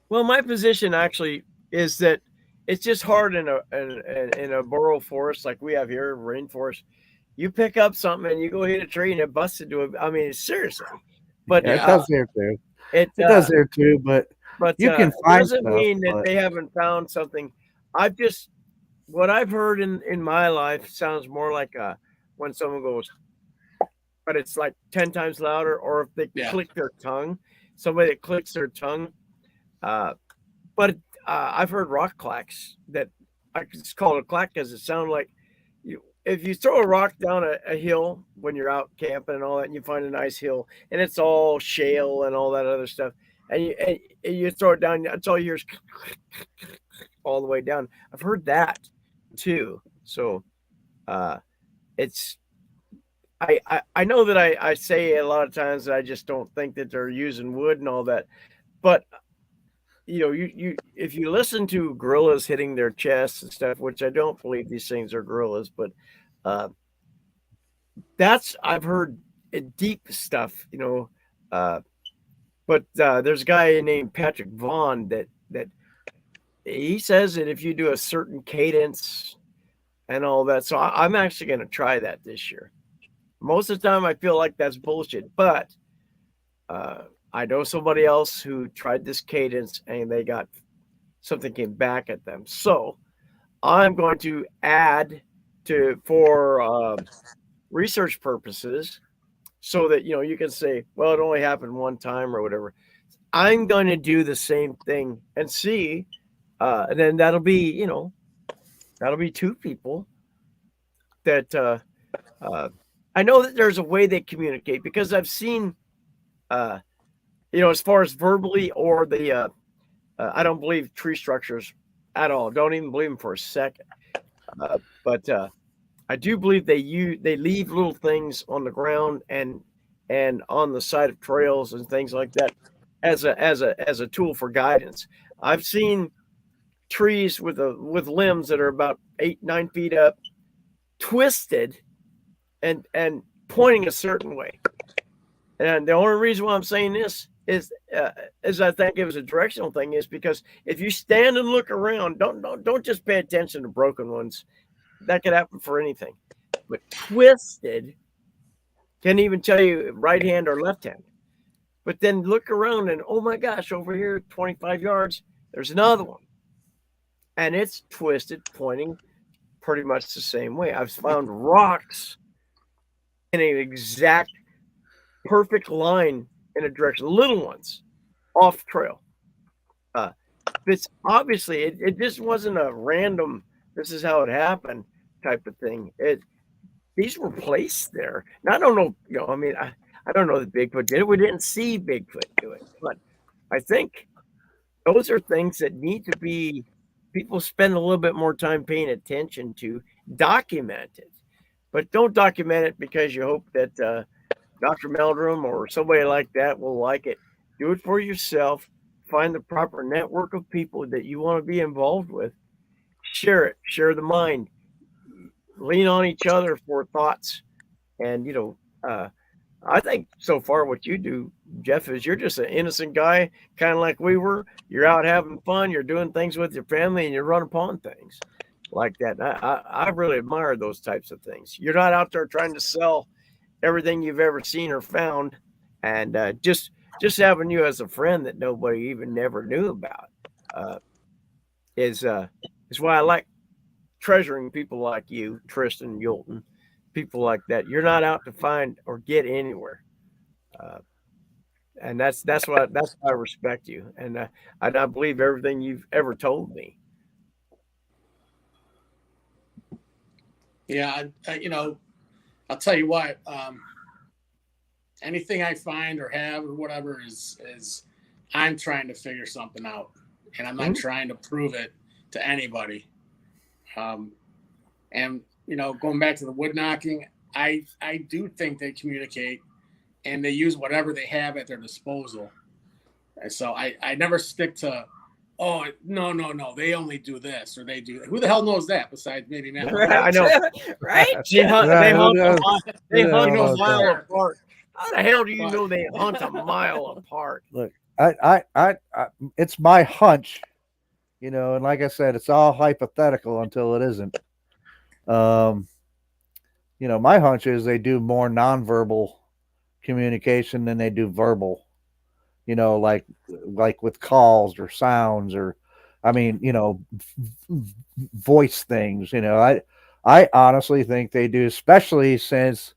Speaker 2: Well, my position actually is that it's just hard in a borough forest like we have here, rainforest. You pick up something and you go hit a tree and it busts into it. I mean, seriously. But
Speaker 5: Yeah, it does here too.
Speaker 2: It
Speaker 5: does here too, but you can find
Speaker 2: doesn't
Speaker 5: stuff,
Speaker 2: mean that
Speaker 5: but-
Speaker 2: they haven't found something. What I've heard in my life sounds more like when someone goes, but it's like 10 times louder, or if they click their tongue, somebody that clicks their tongue. But I've heard rock clacks that I just call it a clack because it sounds like if you throw a rock down a hill when you're out camping and all that, and you find a nice hill and it's all shale and all that other stuff, and you throw it down, that's all you hear is all the way down. I've heard that too. So it's I know that I say a lot of times that I just don't think that they're using wood and all that, but you if you listen to gorillas hitting their chests and stuff, which I don't believe these things are gorillas, but I've heard deep stuff, but there's a guy named Patrick Vaughn that he says that if you do a certain cadence and all that, so I'm actually going to try that this year. Most of the time I feel like that's bullshit, but I know somebody else who tried this cadence and they got something came back at them. So I'm going to add for research purposes so that, you can say, well, it only happened one time or whatever. I'm going to do the same thing and see. And then that'll be 2 people that I know that there's a way they communicate, because I've seen, as far as verbally or the I don't believe tree structures at all. Don't even believe them for a second. But I do believe they leave little things on the ground and on the side of trails and things like that as a tool for guidance. I've seen trees with limbs that are about 8-9 feet up, twisted and pointing a certain way. And the only reason why I'm saying this is I think it was a directional thing, is because if you stand and look around, don't just pay attention to broken ones. That could happen for anything. But twisted can even tell you right hand or left hand. But then look around and, oh my gosh, over here, 25 yards, there's another one. And it's twisted, pointing pretty much the same way. I've found rocks in an exact perfect line in a direction, little ones off trail. It's obviously, it just wasn't a random, this is how it happened type of thing. These were placed there. Now, I don't know, I mean, I don't know that Bigfoot did it. We didn't see Bigfoot do it. But I think those are things that need to be, people spend a little bit more time paying attention to, document it. But don't document it because you hope that Dr. Meldrum or somebody like that will like it. Do it for yourself. Find the proper network of people that you want to be involved with. Share it. Share the mind. Lean on each other for thoughts. And, I think so far what you do, Jeff, is you're just an innocent guy, kind of like we were. You're out having fun. You're doing things with your family, and you run upon things like that. I really admire those types of things. You're not out there trying to sell everything you've ever seen or found, and just having you as a friend that nobody even never knew about is why I like treasuring people like you, Tristan Yolton, people like that. You're not out to find or get anywhere, and that's why I respect you, and I believe everything you've ever told me.
Speaker 4: Yeah, I'll tell you what. Anything I find or have or whatever is I'm trying to figure something out, and I'm not trying to prove it to anybody. And going back to the wood knocking, I do think they communicate and they use whatever they have at their disposal. And so I never stick to, oh, no, they only do this or they do that. Who the hell knows that besides maybe Matt?
Speaker 3: Right.
Speaker 2: I know.
Speaker 3: Right?
Speaker 2: They hunt a mile
Speaker 5: that.
Speaker 2: apart. How the hell do you know they hunt a mile apart?
Speaker 5: Look, I it's my hunch, and like I said, it's all hypothetical until it isn't. My hunch is they do more nonverbal communication than they do verbal. Like with calls or sounds or, voice things. I honestly think they do, especially since,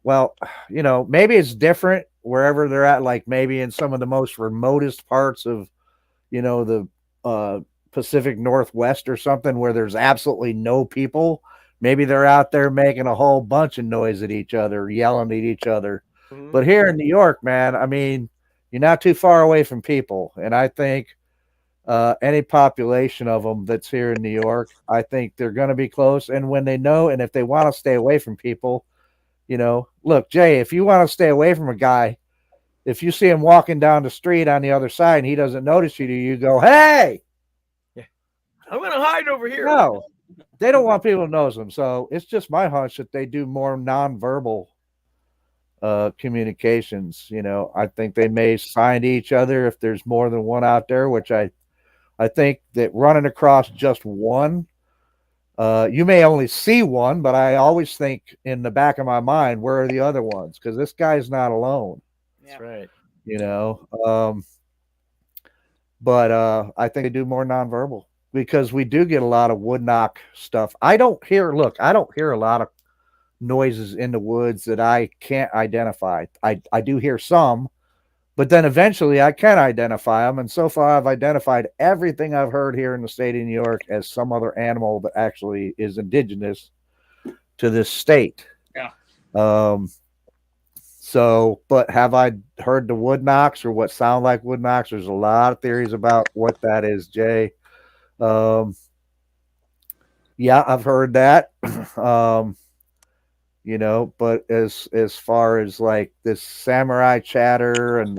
Speaker 5: well, maybe it's different wherever they're at, like maybe in some of the most remotest parts of, the Pacific Northwest or something where there's absolutely no people. Maybe they're out there making a whole bunch of noise at each other, yelling at each other. Mm-hmm. But here in New York, man, you're not too far away from people. And I think any population of them that's here in New York, I think they're going to be close. And when they know, and if they want to stay away from people, look, Jay, if you want to stay away from a guy, if you see him walking down the street on the other side and he doesn't notice you, you go, hey,
Speaker 2: I'm going to hide over here.
Speaker 5: No, they don't want people to notice them. So it's just my hunch that they do more nonverbal communications. I think they may sign to each other if there's more than one out there, which I think that running across just one, you may only see one, but I always think in the back of my mind, where are the other ones? Because this guy's not alone.
Speaker 2: That's right.
Speaker 5: But I think they do more nonverbal because we do get a lot of wood knock stuff. I don't hear a lot of noises in the woods that I can't identify. I do hear some, but then eventually I can identify them. And so far I've identified everything I've heard here in the state of New York as some other animal that actually is indigenous to this state.
Speaker 4: Yeah.
Speaker 5: So, but have I heard the wood knocks or what sound like wood knocks? There's a lot of theories about what that is, Jay. Yeah, I've heard that. You know, but as far as like this samurai chatter and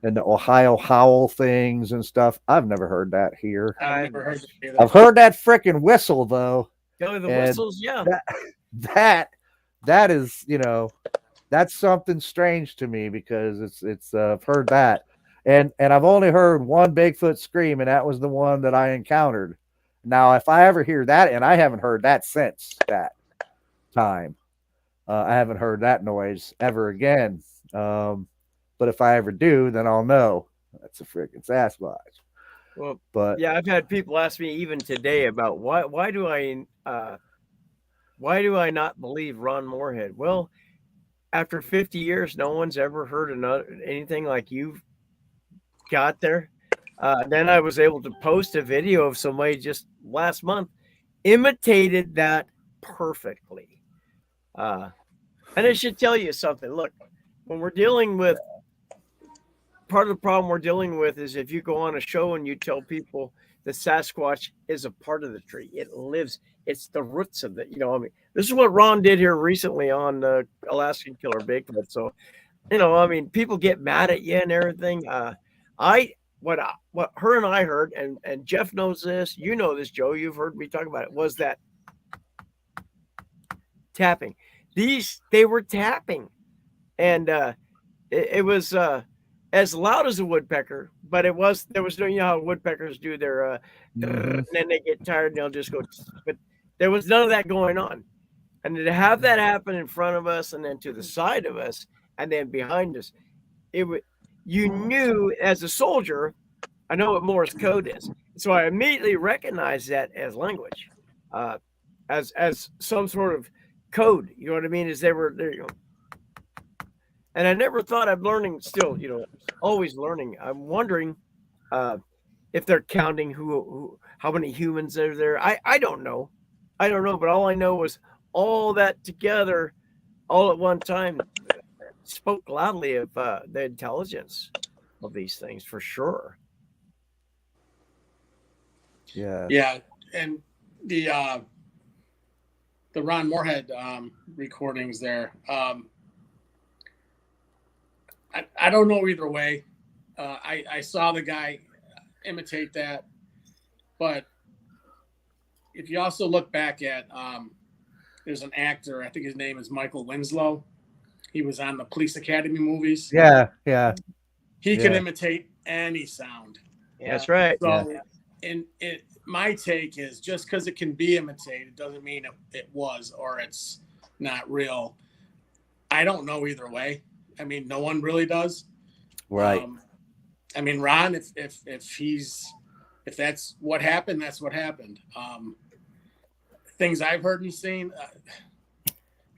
Speaker 5: the Ohio howl things and stuff, I've never heard that here.
Speaker 4: I've never heard that either.
Speaker 5: I've heard that freaking whistle though.
Speaker 2: Oh, the
Speaker 5: And
Speaker 2: whistles, yeah.
Speaker 5: That is, you know, that's something strange to me because it's I've heard that. And I've only heard one Bigfoot scream, and that was the one that I encountered. Now, if I ever hear that, and I haven't heard that since that time, I haven't heard that noise ever again. But if I ever do, then I'll know that's a freaking Sasquatch.
Speaker 2: Well,
Speaker 5: But
Speaker 2: yeah, I've had people ask me even today about why do I not believe Ron Moorhead? Well, after 50 years, no one's ever heard anything like you've got there. Then I was able to post a video of somebody just last month imitated that perfectly. And it should tell you something. Look, when we're dealing with part of the problem we're dealing with is if you go on a show and you tell people the Sasquatch is a part of the tree, it lives, it's the roots of it. You know, I mean, this is what Ron did here recently on the Alaskan Killer Bigfoot. So, you know, I mean, people get mad at you and everything. What her and I heard, and Jeff knows this, you know this, Joe, you've heard me talk about it, was that tapping. They were tapping, and it was as loud as a woodpecker, but there was no, you know how woodpeckers do their and then they get tired and they'll just go, but there was none of that going on. And to have that happen in front of us and then to the side of us and then behind us, you knew as a soldier, I know what Morse code is. So I immediately recognized that as language, as some sort of code. You know what I mean? As they were there, you know. And I never thought I'm learning still, you know, always learning. I'm wondering if they're counting how many humans are there. I don't know. I don't know. But all I know was all that together, all at one time, spoke loudly of the intelligence of these things for sure.
Speaker 5: yeah.
Speaker 4: Yeah, and the Ron Moorhead recordings there. I don't know either way. I saw the guy imitate that, but if you also look back at there's an actor, I think his name is Michael Winslow. He was on the Police Academy movies.
Speaker 5: Yeah.
Speaker 4: He can imitate any sound.
Speaker 2: Yeah. That's right.
Speaker 4: So, my take is just because it can be imitated doesn't mean it was or it's not real. I don't know either way. I mean, no one really does.
Speaker 5: Right.
Speaker 4: I mean, Ron, if that's what happened, that's what happened. Things I've heard and seen.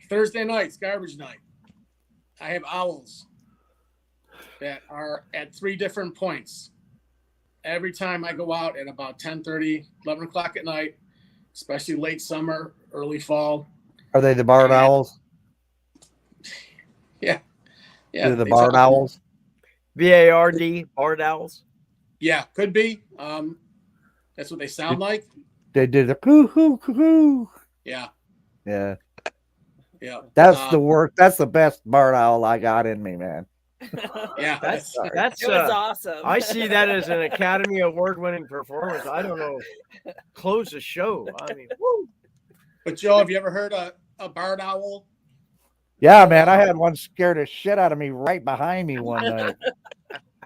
Speaker 4: Thursday nights, garbage night. I have owls that are at 3 different points. Every time I go out at about 10:30, 11 o'clock at night, especially late summer, early fall.
Speaker 5: Are they the barred owls?
Speaker 4: Yeah.
Speaker 5: They're the barred owls?
Speaker 2: BARD, barred owls?
Speaker 4: Yeah, could be. That's what they sound like.
Speaker 5: They did the coo.
Speaker 4: Yeah.
Speaker 5: Yeah.
Speaker 4: Yeah.
Speaker 5: That's the work. That's the best barred owl I got in me, man.
Speaker 4: Yeah.
Speaker 2: That's
Speaker 3: It was awesome.
Speaker 2: I see that as an Academy Award-winning performance. I don't know. Close the show. I mean, woo.
Speaker 4: But Joe, have you ever heard a barred owl?
Speaker 5: Yeah, man. I had one scare the shit out of me right behind me one night.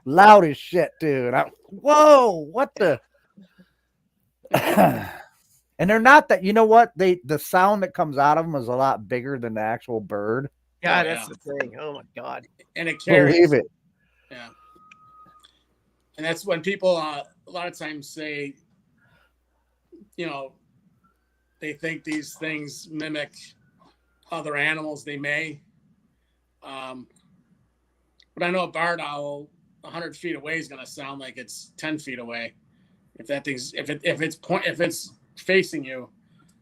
Speaker 5: Loud as shit, dude. Whoa, what the? And they're not that. You know what? The sound that comes out of them is a lot bigger than the actual bird.
Speaker 2: God, that's the thing. Oh my God.
Speaker 4: And it carries.
Speaker 5: Believe it.
Speaker 4: Yeah. And that's when people a lot of times say, you know, they think these things mimic other animals. They may. But I know a barred owl 100 feet away is going to sound like it's 10 feet away. If that thing's if it's facing you,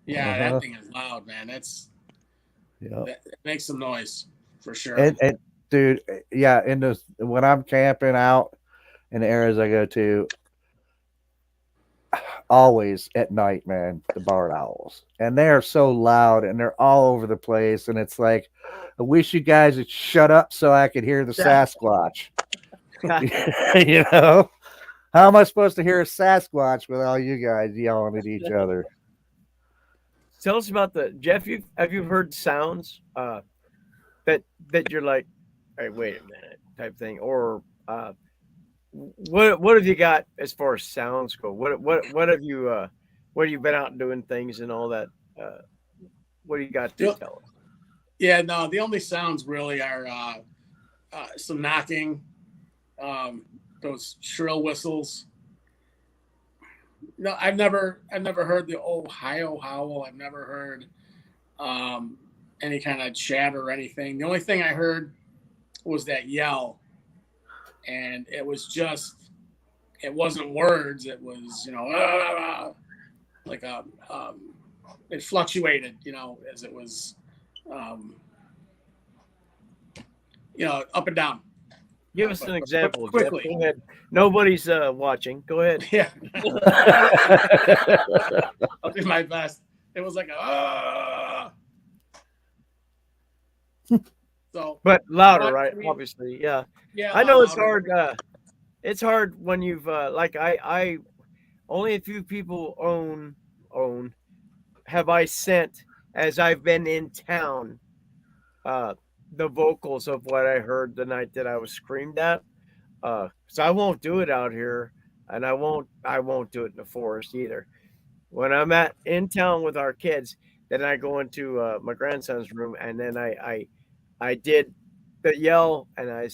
Speaker 4: yeah, that thing is loud, man. That makes some noise for sure.
Speaker 5: dude. Yeah, when I'm camping out in the areas I go to, always at night, man, the barred owls, and they are so loud and they're all over the place, and it's like, I wish you guys would shut up so I could hear the Sasquatch. You know, how am I supposed to hear a Sasquatch with all you guys yelling at each other?
Speaker 2: Tell us about Jeff. Have you heard sounds that you're like, hey, wait a minute, type thing, or what have you got as far as sounds go? What have you been out doing things and all that? What do you got to tell us?
Speaker 4: Yeah, no, the only sounds really are some knocking, those shrill whistles. No, I've never heard the Ohio howl. I've never heard any kind of chatter or anything. The only thing I heard was that yell, and it wasn't words. It was, like it fluctuated, as it was, up and down.
Speaker 2: Give us an example,
Speaker 4: quickly.
Speaker 2: Jeff. Go ahead. Nobody's watching. Go ahead.
Speaker 4: Yeah. I'll do my best. It was like so,
Speaker 2: but louder, right? Obviously, yeah.
Speaker 4: Yeah.
Speaker 2: I know it's
Speaker 4: louder.
Speaker 2: hard. It's hard when you've like I only a few people own have I sent as I've been in town the vocals of what I heard the night that I was screamed at. So I won't do it out here, and I won't do it in the forest either. When I'm in town with our kids, then I go into my grandson's room, and then I did the yell, and I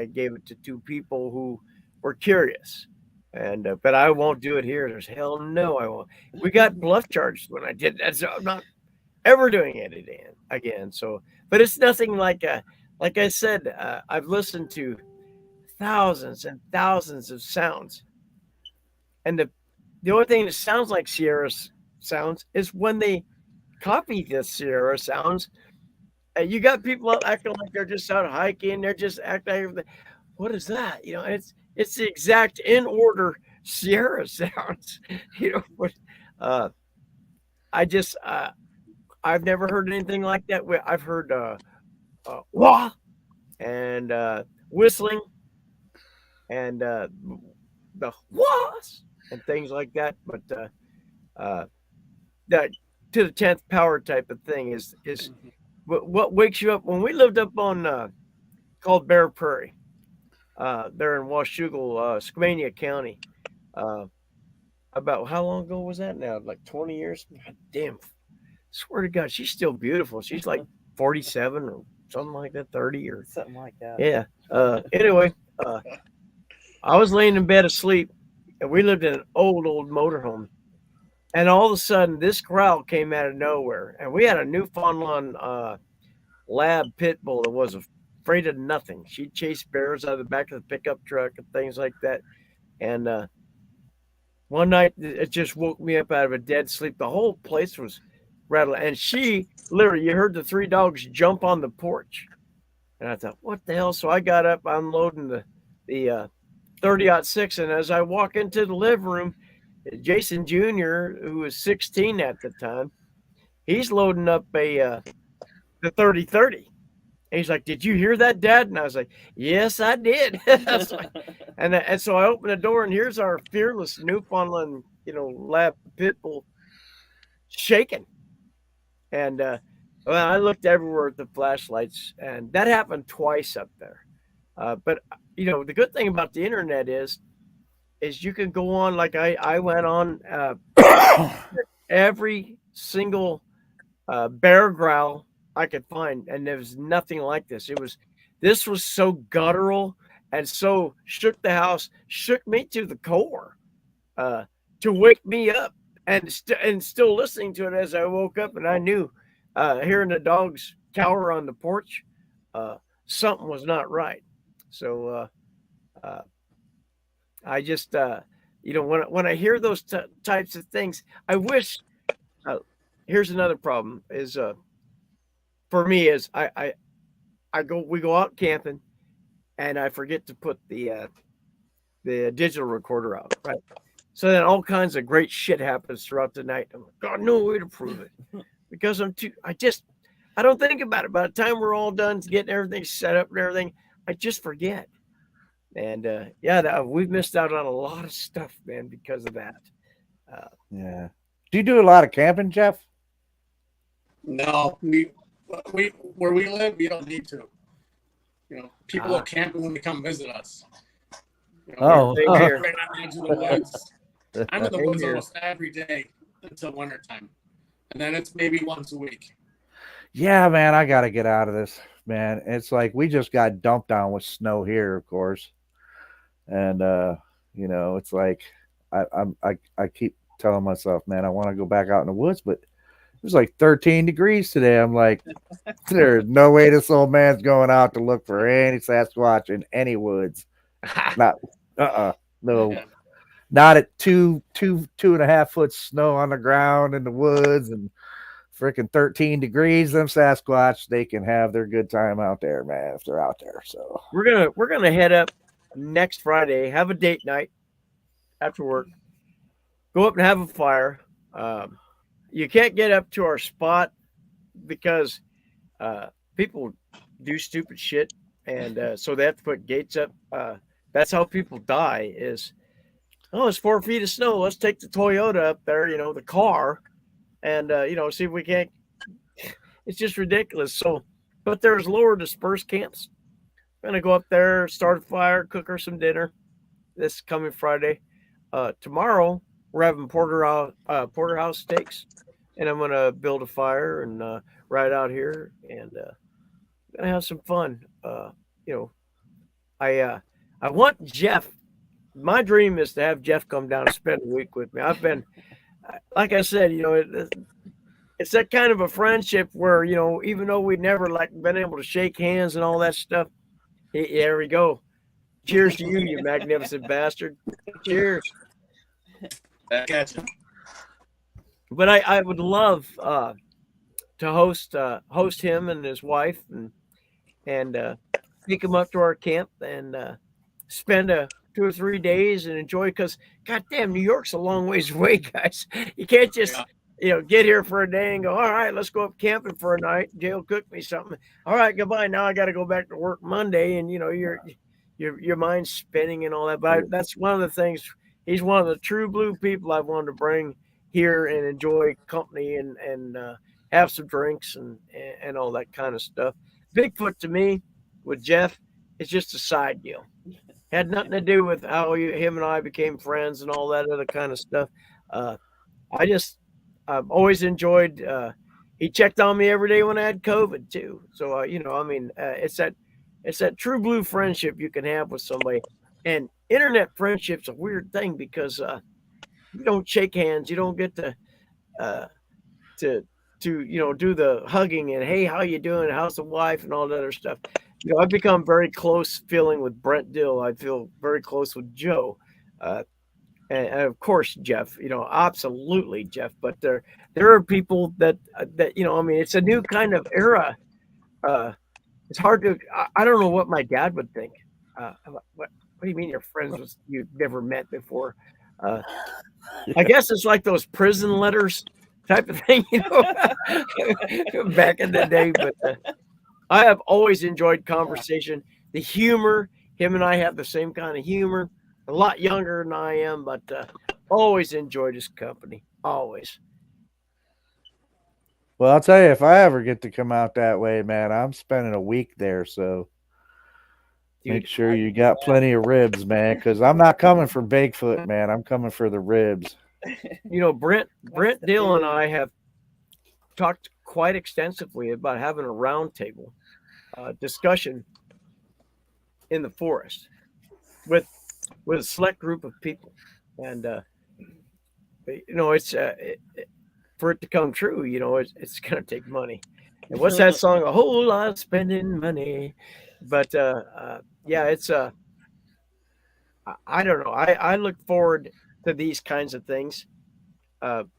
Speaker 2: gave it to two people who were curious, and but I won't do it here. There's hell no, I won't. We got bluff charged when I did that, so I'm not ever doing it again. So, but it's nothing like I said. I've listened to thousands and thousands of sounds, and the only thing that sounds like Sierra sounds is when they copy the Sierra sounds. You got people out acting like they're just out hiking. They're just acting like, what is that? It's the exact in order Sierra sounds. I've never heard anything like that. I've heard wah and whistling and the wahs and things like that. But that to the 10th power type of thing is what wakes you up. When we lived up on called Bear Prairie, there in Washougal, Skamania County, about how long ago was that now? Like 20 years? God damn. Swear to God, she's still beautiful. She's like 47 or something like that, 30 or
Speaker 6: something like that.
Speaker 2: Yeah. Anyway, I was laying in bed asleep, and we lived in an old motorhome. And all of a sudden, this growl came out of nowhere. And we had a Newfoundland lab pit bull that was afraid of nothing. She'd chase bears out of the back of the pickup truck and things like that. And one night, it just woke me up out of a dead sleep. The whole place was rattling. And she, literally, you heard the three dogs jump on the porch. And I thought, what the hell? So I got up, unloading the 30-06. And as I walk into the living room, Jason Jr., who was 16 at the time, he's loading up the 30-30. And he's like, "Did you hear that, Dad?" And I was like, "Yes, I did." And so I opened the door, and here's our fearless Newfoundland, lab pit bull shaking. And I looked everywhere at the flashlights, and that happened twice up there. But the good thing about the internet is you can go on, like I went on every single bear growl I could find, and there was nothing like this. This was so guttural and so shook the house, shook me to the core, to wake me up, and still listening to it as I woke up, and I knew, hearing the dogs cower on the porch, something was not right. So I just, when I hear those types of things, I wish. Here's another problem: is for me is we go out camping, and I forget to put the digital recorder out, right? So then all kinds of great shit happens throughout the night. I'm like, God, no way to prove it, because I don't think about it. By the time we're all done getting everything set up and everything, I just forget. And we've missed out on a lot of stuff, man, because of that.
Speaker 5: Yeah. Do you do a lot of camping, Jeff?
Speaker 4: No, we where we live, we don't need to. People are camping when they come visit us. We're right on the edge of the woods. I'm in the woods almost every day until wintertime. And then it's maybe once a week.
Speaker 5: Yeah, man, I got to get out of this, man. It's like we just got dumped on with snow here, of course. And, it's like I keep telling myself, man, I want to go back out in the woods, but it was like 13 degrees today. I'm like, there's no way this old man's going out to look for any Sasquatch in any woods. Not, no.
Speaker 4: Yeah.
Speaker 5: Not at 2.5 foot snow on the ground in the woods and freaking 13 degrees. Them Sasquatch, they can have their good time out there, man, if they're out there. So
Speaker 2: we're gonna head up next Friday, have a date night after work, go up and have a fire. You can't get up to our spot because people do stupid shit, and so they have to put gates up. That's how people die is, it's 4 feet of snow. Let's take the Toyota up there, the car, and, see if we can't. It's just ridiculous. So, but there's lower dispersed camps. I'm going to go up there, start a fire, cook her some dinner this coming Friday. Tomorrow, we're having porterhouse steaks, and I'm going to build a fire and ride out here, and going to have some fun. I want Jeff. My dream is to have Jeff come down and spend a week with me. I've been, like I said, it's that kind of a friendship where, even though we've never been able to shake hands and all that stuff, there we go. Cheers to you, you magnificent bastard. Cheers.
Speaker 4: I gotcha.
Speaker 2: But I would love to host him and his wife and take him up to our camp and spend 2 or 3 days and enjoy, because goddamn, New York's a long ways away, guys. You can't just get here for a day and go, all right, let's go up camping for a night. Jay'll cook me something. All right, goodbye. Now I got to go back to work Monday, and your mind's spinning and all that. But that's one of the things. He's one of the true blue people I wanted to bring here and enjoy company and have some drinks and all that kind of stuff. Bigfoot to me with Jeff is just a side deal. Had nothing to do with how him and I became friends and all that other kind of stuff. I've always enjoyed. He checked on me every day when I had COVID too. So it's that true blue friendship you can have with somebody. And internet friendship's a weird thing because you don't shake hands. You don't get to do the hugging and, hey, how you doing? How's the wife and all that other stuff. I've become very close feeling with Brent Dill. I feel very close with Joe. And of course, Jeff, absolutely, Jeff. But there are people that it's a new kind of era. It's hard to, I don't know what my dad would think. What do you mean you're friends with you've never met before? I guess it's like those prison letters type of thing, back in the day. But I have always enjoyed conversation, the humor. Him and I have the same kind of humor. A lot younger than I am, but always enjoyed his company. Always.
Speaker 5: Well, I'll tell you, if I ever get to come out that way, man, I'm spending a week there. So make sure you got plenty of ribs, man, because I'm not coming for Bigfoot, man. I'm coming for the ribs.
Speaker 2: Brent Dill and I have talked quite extensively about having a roundtable discussion in the forest with a select group of people, and it's for it to come true. It's gonna take money. And what's that song? A whole lot of spending money. But it's I don't know. I look forward to these kinds of things. When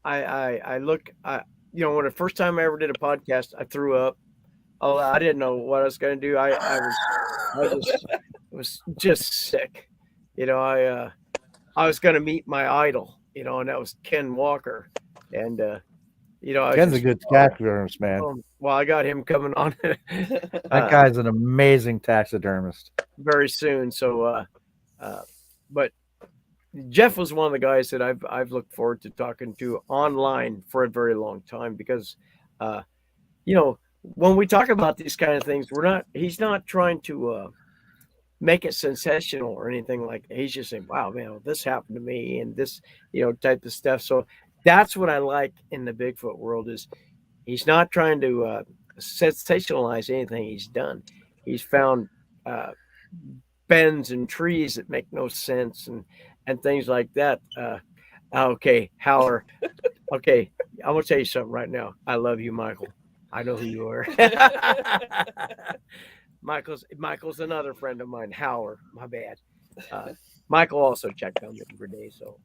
Speaker 2: the first time I ever did a podcast, I threw up. Oh, I didn't know what I was going to do. I was just sick. You know, I was going to meet my idol, you know, and that was Ken Walker. And, you know, I was
Speaker 5: Ken's a
Speaker 2: just,
Speaker 5: good taxidermist, man.
Speaker 2: well, I got him coming on
Speaker 5: That guy's an amazing taxidermist.
Speaker 2: very soon. So, but Jeff was one of the guys that I've looked forward to talking to online for a very long time because, you know, when we talk about these kind of things, he's not trying to make it sensational or anything like that. He's just saying, wow, man, well, this happened to me and this, you know, type of stuff. So that's what I like in the Bigfoot world is he's not trying to sensationalize anything he's done. He's found bends and trees that make no sense and things like that. Okay, Howler. Okay, I'm gonna tell you something right now. I love you, Michael. I know who you are. Michael's another friend of mine. Howler, my bad. Michael also checked on me every day, so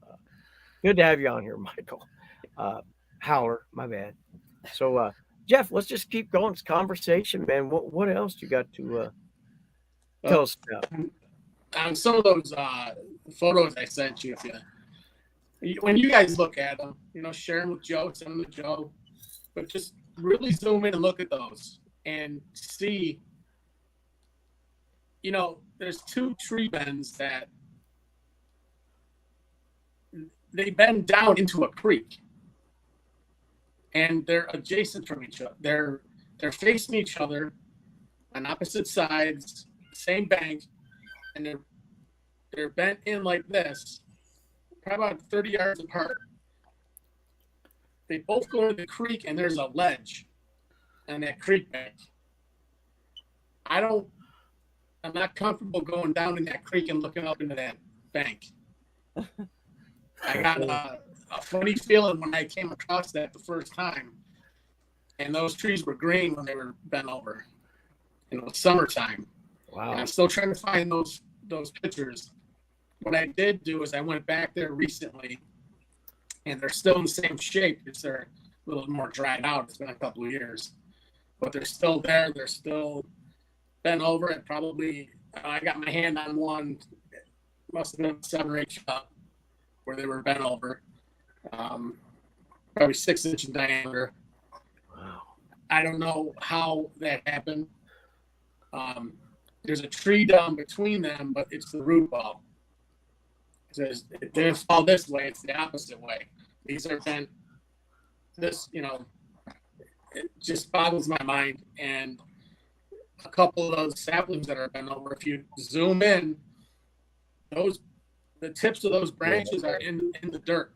Speaker 2: good to have you on here, Michael. Howler, my bad. So Jeff, let's just keep going. It's conversation, man. What else you got to tell us about?
Speaker 4: On some of those photos I sent you, when you guys look at them, you know, share them with Joe, send them to Joe, but just really zoom in and look at those and see, you know, there's two tree bends that they bend down into a creek and they're adjacent from each other. They're facing each other on opposite sides, same bank, and they're bent in like this, probably about 30 yards apart. They both go to the creek, and there's a ledge on that creek bank. I'm not comfortable going down in that creek and looking up into that bank. I got a funny feeling when I came across that the first time, and those trees were green when they were bent over. And it was summertime.
Speaker 2: Wow.
Speaker 4: And I'm still trying to find those pictures. What I did do is I went back there recently, and they're still in the same shape. They're a little more dried out. It's been a couple of years, but they're still there. They're still bent over. And probably I got my hand on one. It must have been 7 or 8 feet up where they were bent over. Probably 6 inch in diameter.
Speaker 2: Wow.
Speaker 4: I don't know how that happened. There's a tree down between them, but it's the root ball. It didn't fall this way, it's the opposite way. These are bent this, you know, it just boggles my mind. And a couple of those saplings that are bent over, if you zoom in, the tips of those branches are in the dirt.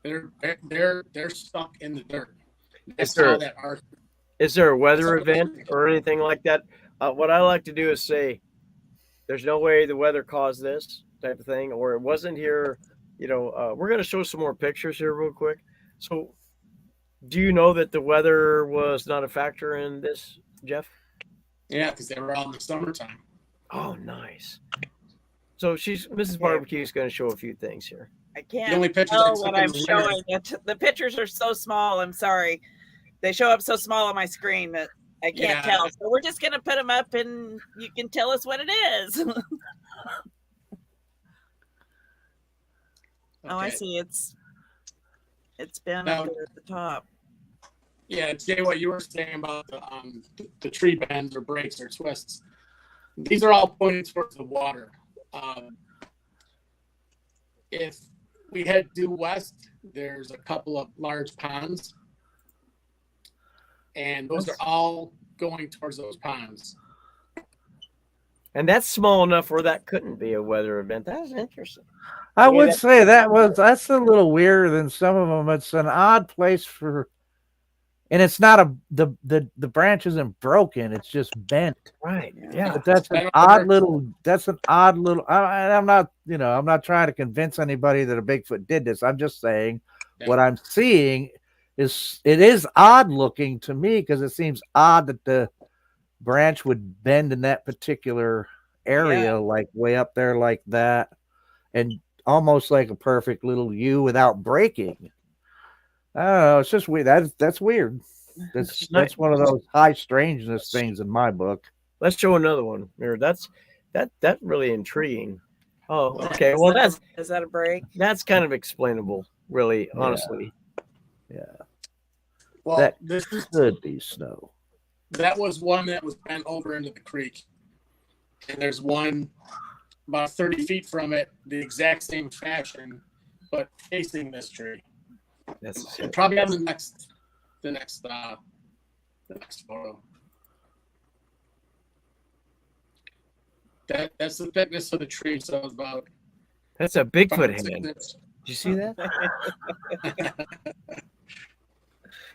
Speaker 4: They're stuck in the dirt. That's how that art.
Speaker 2: Is there a weather event or anything like that? What I like to do is say, there's no way the weather caused this type of thing, or it wasn't here. You know, we're going to show some more pictures here real quick. So do you know that the weather was not a factor in this, Jeff?
Speaker 4: Yeah, because they were all in the summertime.
Speaker 2: Oh, nice. So Mrs. Barbecue is going to show a few things here.
Speaker 3: I can't
Speaker 4: The only pictures
Speaker 3: tell
Speaker 4: I took
Speaker 3: what
Speaker 4: in
Speaker 3: I'm
Speaker 4: the
Speaker 3: showing. The pictures are so small. I'm sorry. They show up so small on my screen that I can't tell. So we're just going to put them up and you can tell us what it is. Oh, I see. It's been
Speaker 4: Now,
Speaker 3: up there at the top.
Speaker 4: Yeah, Jay, what you were saying about the tree bends or breaks or twists, these are all pointing towards the water. If we head due west, there's a couple of large ponds, and those are all going towards those ponds.
Speaker 2: And that's small enough where that couldn't be a weather event. That was interesting.
Speaker 5: I would say that's a little weirder than some of them. It's an odd place for, and it's not the branch isn't broken. It's just bent.
Speaker 2: Right. Yeah.
Speaker 5: But that's an odd little. I'm not trying to convince anybody that a Bigfoot did this. I'm just saying what I'm seeing is it is odd looking to me because it seems odd that the branch would bend in that particular area, like way up there like that, and almost like a perfect little U without breaking. I don't know. It's just weird. That's weird. that's one of those high strangeness things in my book.
Speaker 2: Let's show another one. Here, that's really intriguing. Oh, okay. Well,
Speaker 3: is that a break?
Speaker 2: That's kind of explainable, really,
Speaker 5: Yeah.
Speaker 2: honestly.
Speaker 5: Yeah.
Speaker 4: Well,
Speaker 5: That
Speaker 4: this is
Speaker 5: could be snow.
Speaker 4: that was one that was bent over into the creek, and there's one about 30 feet from it, the exact same fashion, but facing this tree.
Speaker 2: That's
Speaker 4: And probably on the next photo. That's the thickness of the tree, so it's about
Speaker 2: that's a Bigfoot
Speaker 4: 5
Speaker 2: hand. Did
Speaker 4: 6
Speaker 2: you see that?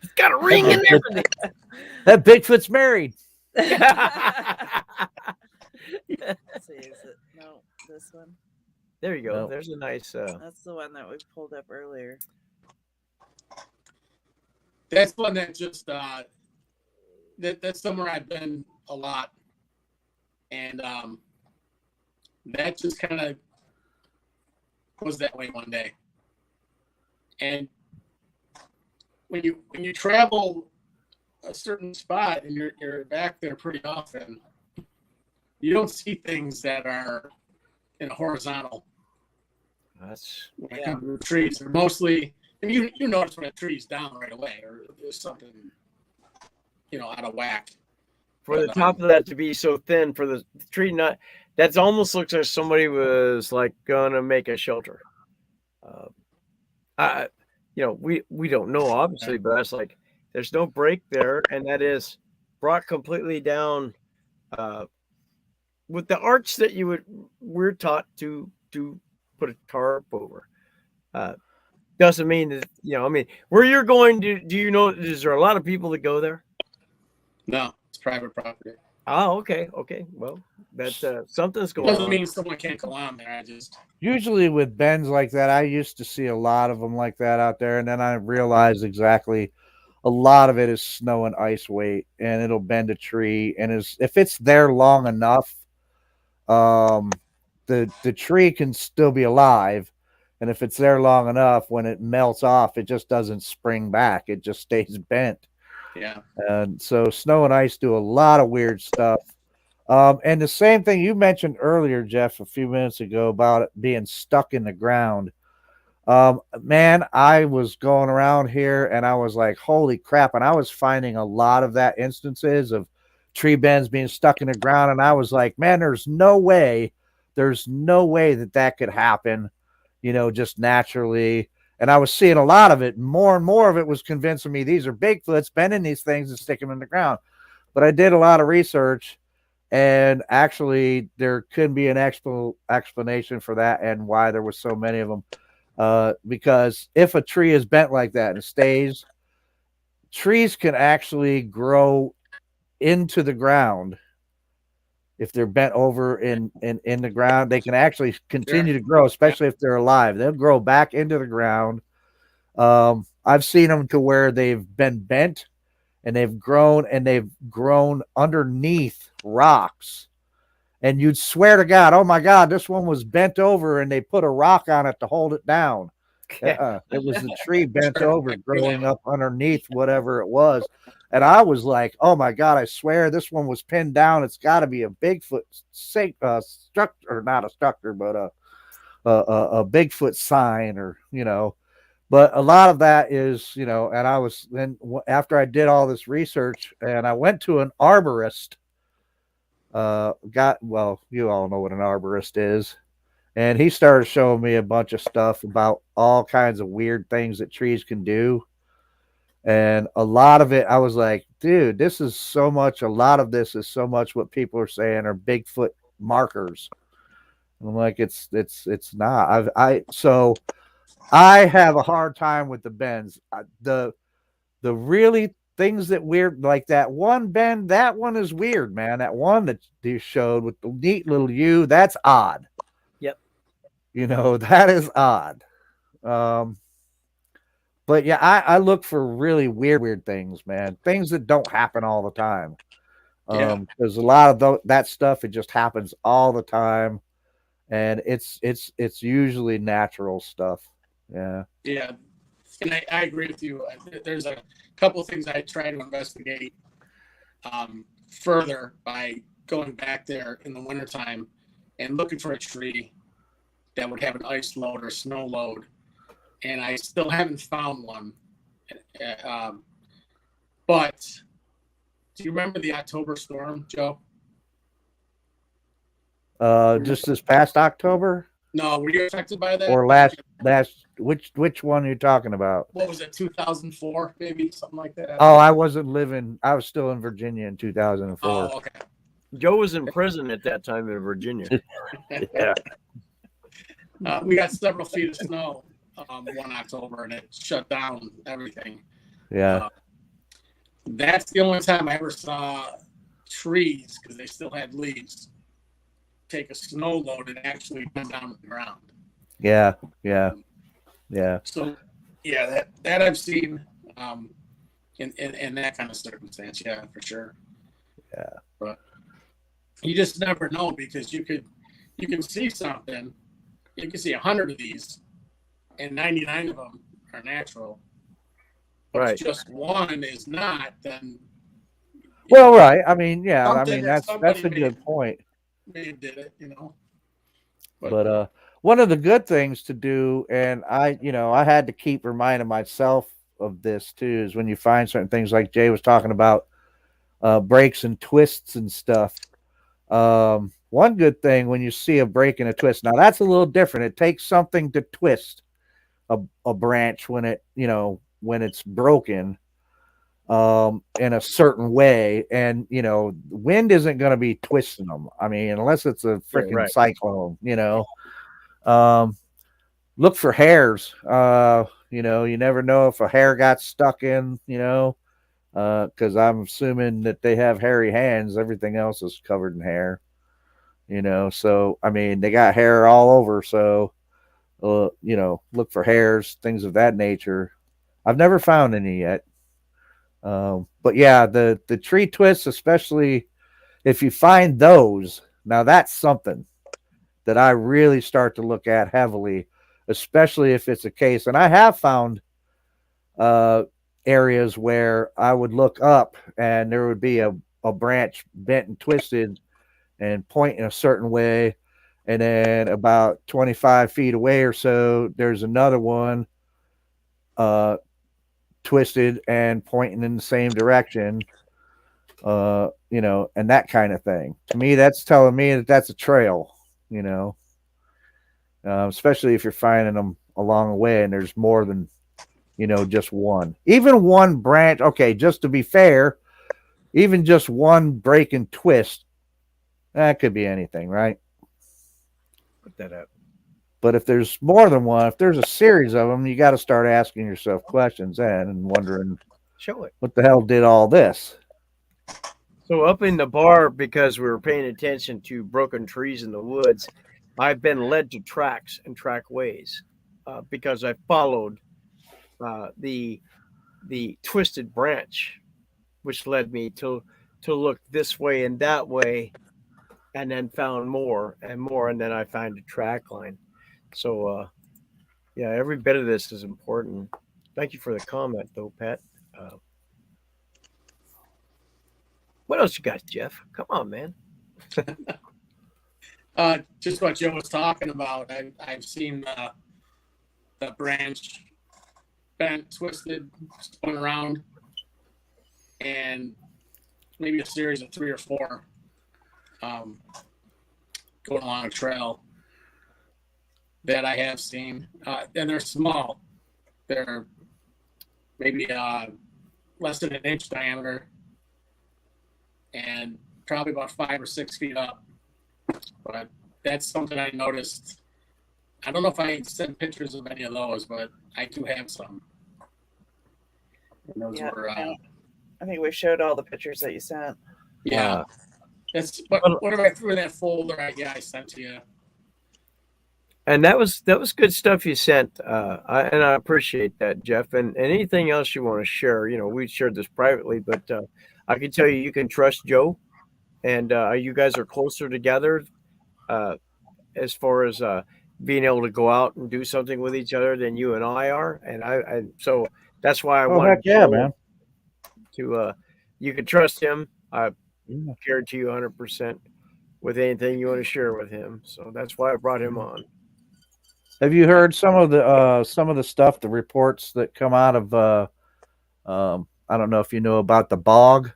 Speaker 2: It's got a ring in there.
Speaker 5: That Bigfoot's married.
Speaker 3: Let's see, is it no this one?
Speaker 2: There you go.
Speaker 5: No.
Speaker 2: There's a nice.
Speaker 3: That's the one that we pulled up earlier.
Speaker 4: That's one that just that's somewhere I've been a lot, and that just kind of was that way one day. And when you travel a certain spot and you're back there pretty often, you don't see things that are in a horizontal.
Speaker 2: That's
Speaker 4: When it comes to the trees, they're mostly, and you notice when a tree's down right away or there's something out of whack.
Speaker 2: for the top of that to be so thin for the tree nut. That's almost looks like somebody was like gonna make a shelter. We don't know obviously, but that's like there's no break there, and that is brought completely down with the arch that we're taught to put a tarp over. Doesn't mean that I mean where you're going to. Do you know? Is there a lot of people that go there?
Speaker 4: No, it's private property.
Speaker 2: Oh, okay. Well, that's something's going
Speaker 4: Doesn't
Speaker 2: on.
Speaker 4: mean someone can't go on there. I just
Speaker 5: Usually with bends like that, I used to see a lot of them like that out there, and then I realized exactly a lot of it is snow and ice weight, and it'll bend a tree, and if it's there long enough, the tree can still be alive, and if it's there long enough, when it melts off, it just doesn't spring back; it just stays bent.
Speaker 4: yeah.
Speaker 5: And so snow and ice do a lot of weird stuff. And the same thing you mentioned earlier, Jeff, a few minutes ago about it being stuck in the ground. Man, I was going around here and I was like, holy crap. And I was finding a lot of that instances of tree bends being stuck in the ground. And I was like, man, there's no way that could happen, just naturally. And I was seeing a lot of it. More and more of it was convincing me these are Bigfoots bending these things and sticking them in the ground. But I did a lot of research, and actually there could be an explanation for that and why there was so many of them. Because if a tree is bent like that and stays, trees can actually grow into the ground. If they're bent over in the ground, they can actually continue to grow, especially if they're alive. They'll grow back into the ground. I've seen them to where they've been bent and they've grown underneath rocks. And you'd swear to God, oh my God, this one was bent over and they put a rock on it to hold it down. It was the tree bent over, growing up underneath whatever it was. And I was like, oh my God, I swear this one was pinned down. It's got to be a Bigfoot structure, or not a structure, but a Bigfoot sign, or, but a lot of that is, and I was then, after I did all this research and I went to an arborist, you all know what an arborist is. And he started showing me a bunch of stuff about all kinds of weird things that trees can do. And a lot of it, I was like, dude, a lot of this is so much what people are saying are Bigfoot markers. And I'm like, it's not. So I have a hard time with the bends. The really things that weird, like that one bend, that one is weird, man. That one that you showed with the neat little U, that's odd.
Speaker 2: Yep.
Speaker 5: That is odd. But yeah, I look for really weird things, man. Things that don't happen all the time. Because a lot of that stuff, it just happens all the time, and it's usually natural stuff. Yeah.
Speaker 4: Yeah. And I agree with you. There's a couple of things I try to investigate further by going back there in the wintertime and looking for a tree that would have an ice load or snow load. And I still haven't found one. But do you remember the October storm, Joe?
Speaker 5: Just this past October,
Speaker 4: No, were you affected by that?
Speaker 5: or last which one are you talking about?
Speaker 4: What was it, 2004, maybe something like that?
Speaker 5: Oh, I wasn't living. I was still in Virginia in 2004.
Speaker 4: Oh, okay.
Speaker 2: Joe was in prison at that time in Virginia.
Speaker 5: Yeah.
Speaker 4: We got several feet of snow one October, and it shut down everything.
Speaker 5: Yeah.
Speaker 4: That's the only time I ever saw trees, because they still had leaves, take a snow load and actually come down to the ground.
Speaker 5: Yeah.
Speaker 4: So, yeah, that I've seen in that kind of circumstance. Yeah, for sure.
Speaker 5: Yeah.
Speaker 4: But you just never know, because you can see something. You can see 100 of these, and 99 of them are natural. But
Speaker 2: Right.
Speaker 4: if just one is not, then
Speaker 5: Well, right. I mean, yeah. I
Speaker 4: something
Speaker 5: mean,
Speaker 4: that
Speaker 5: that's
Speaker 4: somebody
Speaker 5: a good point.
Speaker 4: They did it,
Speaker 5: But one of the good things to do, and I had to keep reminding myself of this too, is when you find certain things like Jay was talking about, breaks and twists and stuff. One good thing when you see a break and a twist, now that's a little different. It takes something to twist a branch when it's broken in a certain way, and wind isn't going to be twisting them. I mean, unless it's a freaking cyclone. Look for hairs. You never know if a hair got stuck in, because I'm assuming that they have hairy hands. Everything else is covered in hair, so I mean, they got hair all over. So look for hairs, things of that nature. I've never found any yet. But yeah, the tree twists, especially if you find those, now that's something that I really start to look at heavily, especially if it's a case. And I have found areas where I would look up and there would be a branch bent and twisted and pointing a certain way. And then about 25 feet away or so, there's another one twisted and pointing in the same direction, and that kind of thing. To me, that's telling me that that's a trail, especially if you're finding them along the way and there's more than, just one. Even one branch, okay, just to be fair, even just one break and twist, that could be anything, right?
Speaker 2: Put that up.
Speaker 5: But if there's more than one, if there's a series of them, you got to start asking yourself questions and wondering,
Speaker 2: Show it.
Speaker 5: what the hell did all this?
Speaker 2: So up in the bar, because we were paying attention to broken trees in the woods, I've been led to tracks and trackways because I followed the twisted branch, which led me to look this way and that way, and then found more and more, and then I found a track line. So, yeah, every bit of this is important. Thank you for the comment, though, Pat. What else you got, Jeff? Come on, man.
Speaker 4: Just what Joe was talking about. I've seen the branch bent, twisted, spun around, and maybe a series of 3 or 4 going along a trail that I have seen. And they're small. They're maybe less than an inch diameter and probably about 5 or 6 feet up. But that's something I noticed. I don't know if I sent pictures of any of those, but I do have some. And those were,
Speaker 3: I think we showed all the pictures that you sent.
Speaker 4: yeah. That's what I threw in that folder. I sent to you.
Speaker 2: And that was good stuff you sent. I appreciate that, Jeff. And anything else you want to share, we shared this privately, but I can tell you can trust Joe, and you guys are closer together as far as being able to go out and do something with each other than you and I are. And so that's why I
Speaker 5: Oh heck
Speaker 2: wanted
Speaker 5: yeah,
Speaker 2: Joel
Speaker 5: man.
Speaker 2: to, you can trust him. I
Speaker 5: Yeah.
Speaker 2: guarantee you 100% with anything you want to share with him. So that's why I brought him on.
Speaker 5: Have you heard some of the stuff, the reports that come out of I don't know if you know about the bog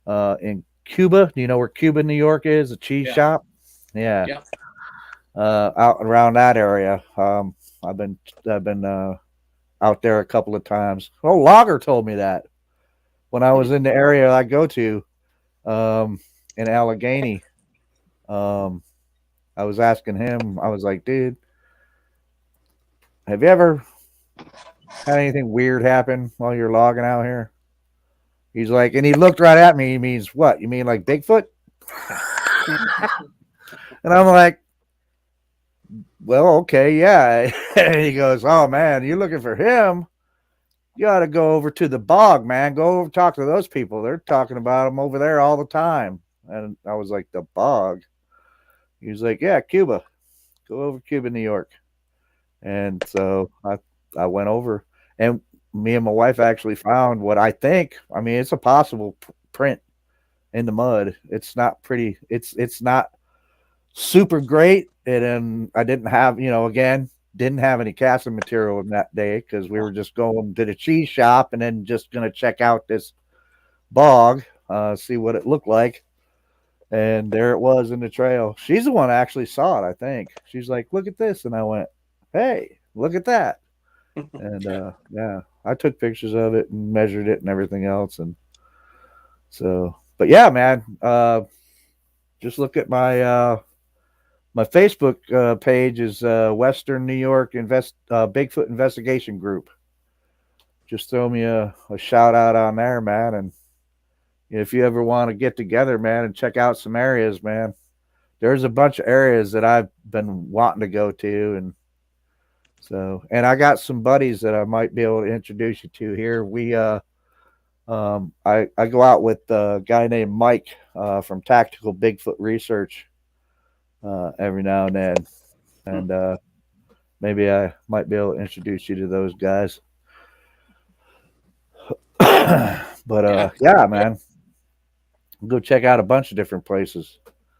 Speaker 5: in Cuba. Do you know where Cuba, New York is? A cheese
Speaker 4: Yeah.
Speaker 5: shop? Yeah.
Speaker 4: Yeah.
Speaker 5: Out around that area. I've been out there a couple of times. Oh, Logger told me that when I was in the area I go to in Allegheny. I was asking him, I was like, dude, have you ever had anything weird happen while you're logging out here? He's like, and he looked right at me. He means, what? You mean like Bigfoot? And I'm like, well, okay, yeah. And he goes, oh man, you're looking for him? You ought to go over to the bog, man. Go over talk to those people. They're talking about him over there all the time. And I was like, the bog? He was like, yeah, Cuba. Go over to Cuba, New York. And so I went over, and me and my wife actually found what I think. I mean, it's a possible print in the mud. It's not pretty. It's not super great. And I didn't have, again, didn't have any casting material in that day because we were just going to the cheese shop and then just going to check out this bog, see what it looked like. And there it was in the trail. She's the one that actually saw it, I think. She's like, look at this. And I went, hey, look at that. And yeah, I took pictures of it and measured it and everything else. And so, but yeah, man, just look at my my Facebook page is Western New York Bigfoot Investigation Group. Just throw me a shout out on there, man. And if you ever want to get together, man, and check out some areas, man, there's a bunch of areas that I've been wanting to go to. And so, and I got some buddies that I might be able to introduce you to here. I go out with a guy named Mike from Tactical Bigfoot Research every now and then. And maybe I might be able to introduce you to those guys. But yeah, man, go check out a bunch of different places.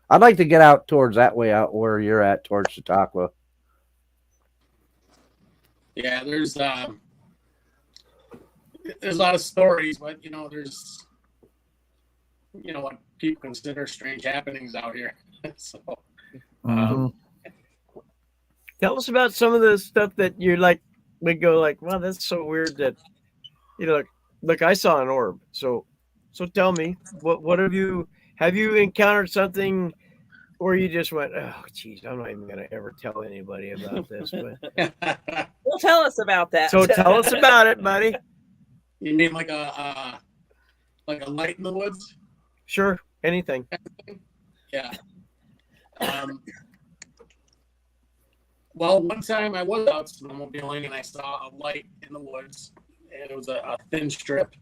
Speaker 5: I'd like to get out towards that way, out where you're at, towards Chautauqua.
Speaker 4: Yeah, there's a lot of stories, but there's what people consider strange happenings out here. So
Speaker 2: tell us about some of the stuff that you're like, we go like, wow, that's so weird that, look, I saw an orb. So tell me, what have you encountered something where you just went, oh, geez, I'm not even going to ever tell anybody about this. But
Speaker 3: Well, tell us about that.
Speaker 2: so tell us about it, buddy.
Speaker 4: You mean like a light in the woods?
Speaker 2: Sure, anything.
Speaker 4: Yeah. Well, one time I was out snowmobiling and I saw a light in the woods, and it was a thin strip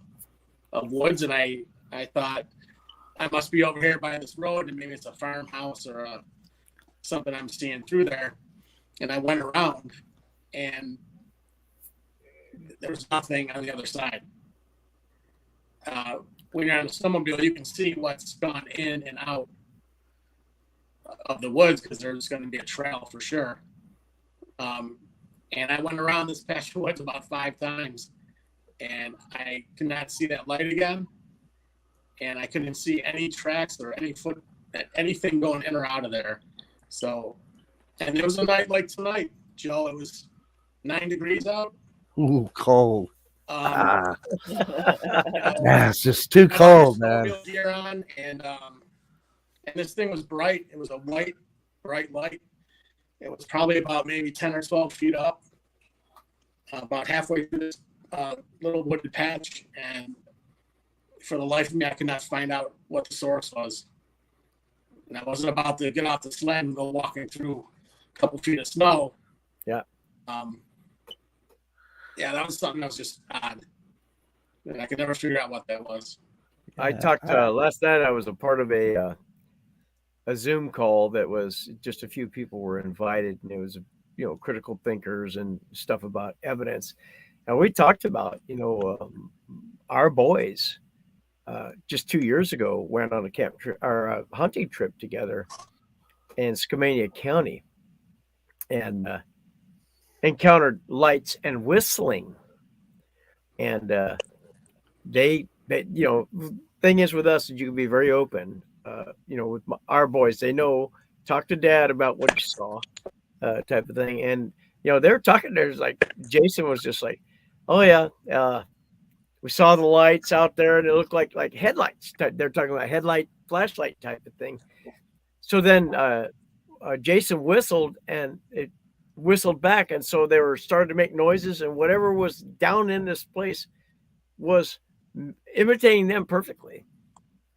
Speaker 4: of woods, and I thought I must be over here by this road, and maybe it's a farmhouse or something I'm seeing through there. And I went around, and there was nothing on the other side. When you're on a snowmobile, you can see what's gone in and out of the woods because there's going to be a trail for sure. And I went around this patch of woods about 5 times, and I could not see that light again. And I couldn't see any tracks or anything going in or out of there. So, and it was a night like tonight, Joe. It was 9 degrees out.
Speaker 5: Ooh, cold.
Speaker 4: Yeah,
Speaker 5: it's just too cold, man.
Speaker 4: Gear on, and this thing was bright. It was a white, bright light. It was probably about maybe 10 or 12 feet up, about halfway through this little wooded patch, and for the life of me, I could not find out what the source was. And I wasn't about to get off the sled and go walking through a couple feet of snow.
Speaker 2: Yeah.
Speaker 4: Yeah, that was something that was just odd. And I could never figure out what that was.
Speaker 2: I talked last night. I was a part of a a Zoom call that was just a few people were invited, and it was, critical thinkers and stuff about evidence. And we talked about, our boys just 2 years ago went on a camp or a hunting trip together in Skamania County and encountered lights and whistling. And thing is with us, you can be very open. With our boys, they know, talk to dad about what you saw, type of thing. And they're talking. There's like Jason was just like, oh yeah, we saw the lights out there, and it looked like headlights. They're talking about headlight, flashlight type of thing. So then Jason whistled, and it whistled back, and so they were starting to make noises, and whatever was down in this place was imitating them perfectly.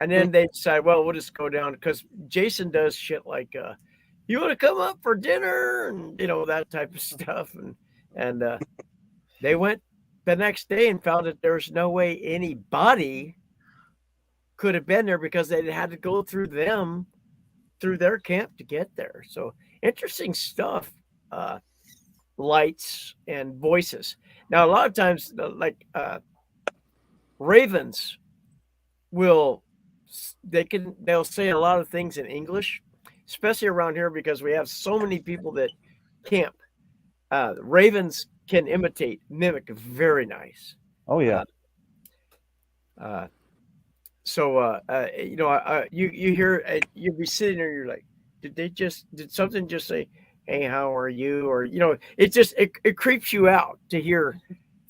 Speaker 2: And then they decide, well, we'll just go down, because Jason does shit like, you want to come up for dinner, and that type of stuff. And they went the next day and found that there's no way anybody could have been there, because they had to go through their camp to get there. So interesting stuff. Lights and voices. Now, a lot of times, ravens they'll say a lot of things in English, especially around here, because we have so many people that camp. Ravens can mimic very nice.
Speaker 5: Oh yeah.
Speaker 2: You hear, you'll be sitting there, you're like, did something just say, hey, how are you? Or, it creeps you out to hear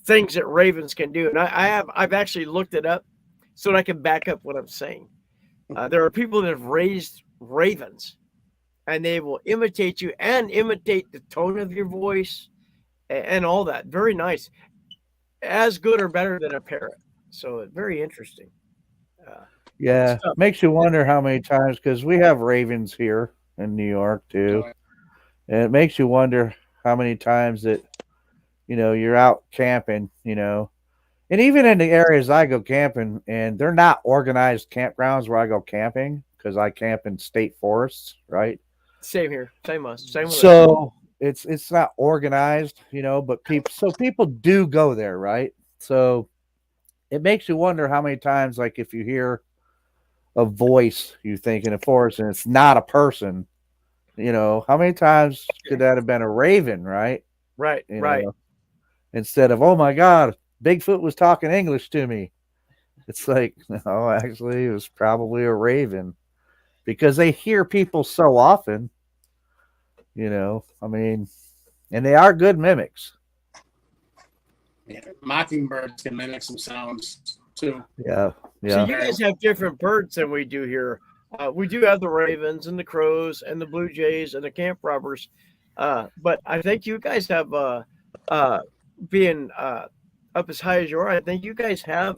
Speaker 2: things that ravens can do. And I've actually looked it up so that I can back up what I'm saying. There are people that have raised ravens, and they will imitate you and imitate the tone of your voice and all that. Very nice. As good or better than a parrot. So very interesting.
Speaker 5: Yeah, makes you wonder how many times, because we have ravens here in New York too, and it makes you wonder how many times that you're out camping, and even in the areas I go camping, and they're not organized campgrounds where I go camping, because I camp in state forests, right?
Speaker 2: Same here, same with us.
Speaker 5: So it's not organized, but people do go there, right? So it makes you wonder how many times, like, if you hear a voice, you think in a forest, and it's not a person, how many times could that have been a raven, right?
Speaker 2: Right.
Speaker 5: Instead of, oh my God, Bigfoot was talking English to me. It's like, no, actually, it was probably a raven, because they hear people so often, and they are good mimics.
Speaker 4: Yeah, mockingbirds can mimic some sounds too.
Speaker 5: Yeah.
Speaker 2: So you guys have different birds than we do here. We do have the ravens and the crows and the blue jays and the camp robbers. But I think you guys have, being up as high as you are, I think you guys have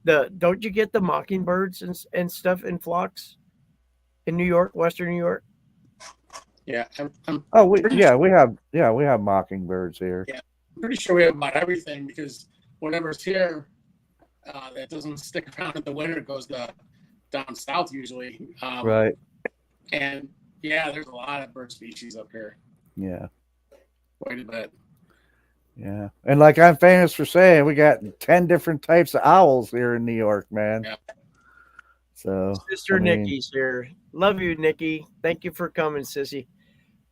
Speaker 2: don't you get the mockingbirds and stuff in flocks in New York, Western New York?
Speaker 4: Yeah.
Speaker 5: We have mockingbirds here.
Speaker 4: Yeah. I'm pretty sure we have about everything, because whatever's here that doesn't stick around in the winter goes down south usually.
Speaker 5: Right.
Speaker 4: And yeah, there's a lot of bird species up here.
Speaker 5: Yeah.
Speaker 4: Quite a bit.
Speaker 5: Yeah. And like I'm famous for saying, we got 10 different types of owls here in New York, man.
Speaker 4: Yeah.
Speaker 5: So
Speaker 2: Sister Nikki's here. Love you, Nikki. Thank you for coming, sissy.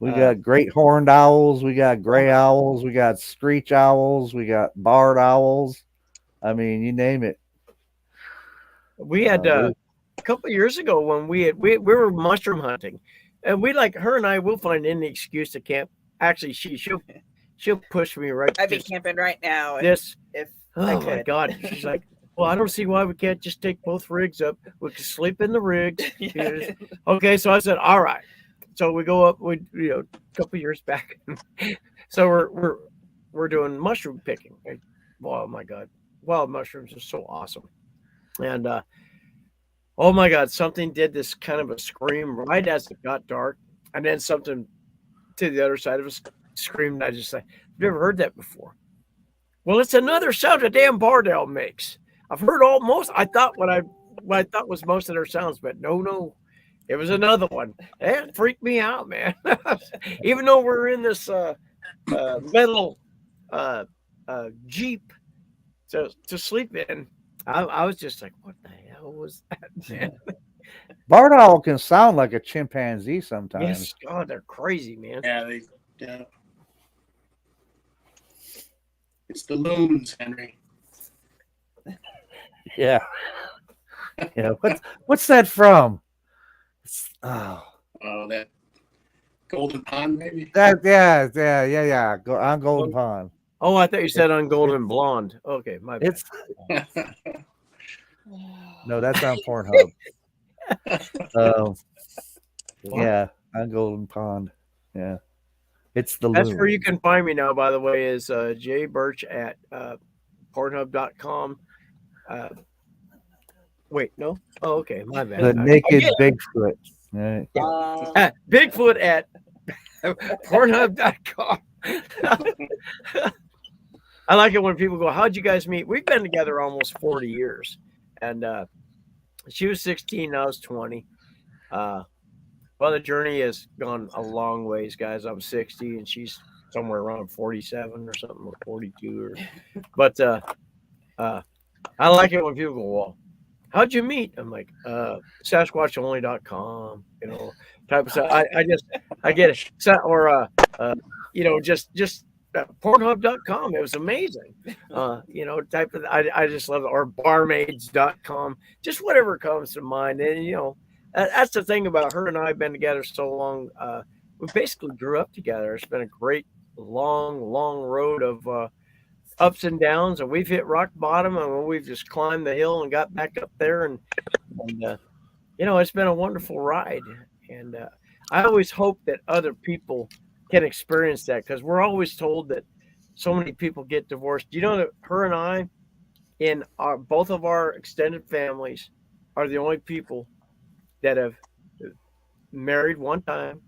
Speaker 5: We got great horned owls, we got gray owls, we got screech owls, we got barred owls. I mean, you name it.
Speaker 2: We had a couple of years ago when we were mushroom hunting, and her and I will find any excuse to camp. Actually, she'll push me right.
Speaker 3: I'd be camping right now.
Speaker 2: If
Speaker 3: I
Speaker 2: oh my
Speaker 3: could.
Speaker 2: God, she's like, well, I don't see why we can't just take both rigs up. We can sleep in the rigs.
Speaker 3: Yeah.
Speaker 2: Okay, so I said, all right. So we go up. A couple of years back. So we're doing mushroom picking. Oh my God, wild mushrooms are so awesome. And oh my God, something did this kind of a scream right as it got dark, and then something to the other side of us screamed. I just like, I've never heard that before. Well, it's another sound a damn barred owl makes. I've heard I thought what I thought was most of their sounds, but no. It was another one. It freaked me out, man. Even though we're in this metal Jeep to sleep in, I was just like, what the hell was that, man?
Speaker 5: Barn owl can sound like a chimpanzee sometimes.
Speaker 2: Yes, God, they're crazy, man.
Speaker 4: Yeah. It's the loons, Henry.
Speaker 5: Yeah. Yeah. What's that from? Oh,
Speaker 4: that Golden Pond, maybe.
Speaker 5: Yeah. On Golden Pond.
Speaker 2: Oh, I thought you said on Golden Blonde. Okay, my bad.
Speaker 5: No, that's on Pornhub. Yeah, on Golden Pond. Yeah, it's the.
Speaker 2: That's
Speaker 5: loon.
Speaker 2: where you can find me now. By the way, is Jay Birch at Pornhub.com. Wait, no. Oh, okay, my bad.
Speaker 5: The naked Bigfoot. Right.
Speaker 2: Bigfoot at Pornhub.com. I like it when people go, "How'd you guys meet?" We've been together almost 40 years, and she was 16, I was 20. Well, the journey has gone a long ways, guys. I'm 60, and she's somewhere around 47 or something, or 42. But I like it when people go, "Well, how'd you meet?" I'm like, SasquatchOnly.com, type of stuff. I get it. Or just Pornhub.com. It was amazing. Type of. I just love it. Or Barmaids.com. Just whatever comes to mind. And that's the thing about her and I have been together so long. We basically grew up together. It's been a great, long road of ups and downs, and we've hit rock bottom, and we've just climbed the hill and got back up there, and it's been a wonderful ride. And I always hope that other people can experience that, because we're always told that so many people get divorced. You know that her and I, in both of our extended families, are the only people that have married one time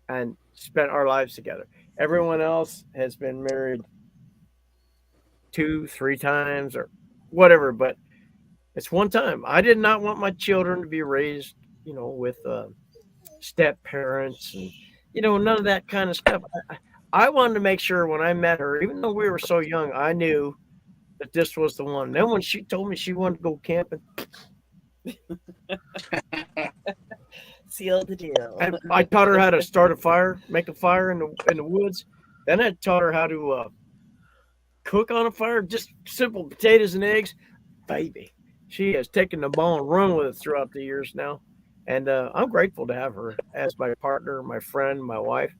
Speaker 2: and spent our lives together. Everyone else has been married 2-3 times or whatever, but it's one time. I did not want my children to be raised, with step parents and none of that kind of stuff. I wanted to make sure when I met her, even though we were so young, I knew that this was the one. Then when she told me she wanted to go camping,
Speaker 3: seal the deal.
Speaker 2: I taught her how to start a fire, make a fire in the woods. Then I taught her how to cook on a fire, just simple potatoes and eggs. Baby, she has taken the ball and run with it throughout the years now. And I'm grateful to have her as my partner, my friend, my wife,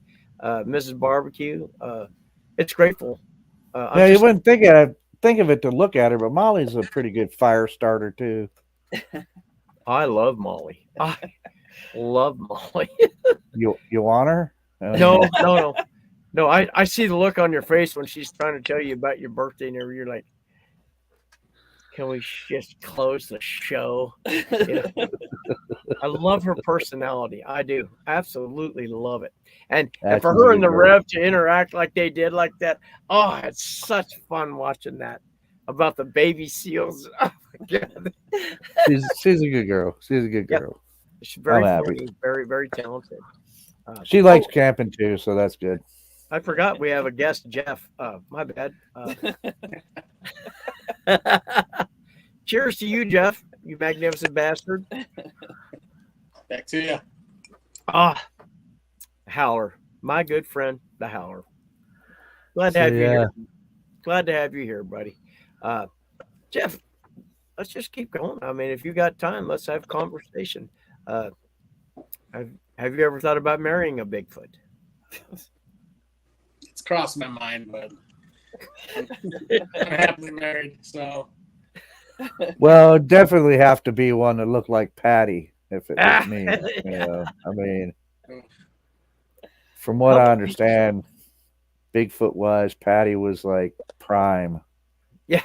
Speaker 2: Mrs. Barbecue. It's grateful.
Speaker 5: You wouldn't think of it to look at her, but Molly's a pretty good fire starter too.
Speaker 2: I love Molly. I love Molly.
Speaker 5: You want her?
Speaker 2: No. I see the look on your face when she's trying to tell you about your birthday and everything. You're like, can we just close the show? I love her personality. I do. Absolutely love it. And for her and the Rev to interact like they did like that, oh, it's such fun watching that about the baby seals. Oh, my God.
Speaker 5: She's a good girl. She's a good girl.
Speaker 2: She's very funny, very, very talented.
Speaker 5: She likes camping too, so that's good.
Speaker 2: I forgot we have a guest, Jeff. My bad. Cheers to you, Jeff, you magnificent bastard.
Speaker 4: Back to you.
Speaker 2: Howler, my good friend, the Howler. Glad to have you here. Glad to have you here, buddy. Jeff, let's just keep going. I mean, if you got time, let's have a conversation. Have you ever thought about marrying a Bigfoot?
Speaker 4: It's crossed my mind, but I'm happily married, so.
Speaker 5: Well, definitely have to be one that looked like Patty if it was me. I mean, from what I understand, Bigfoot was, Patty was like prime.
Speaker 2: Yeah.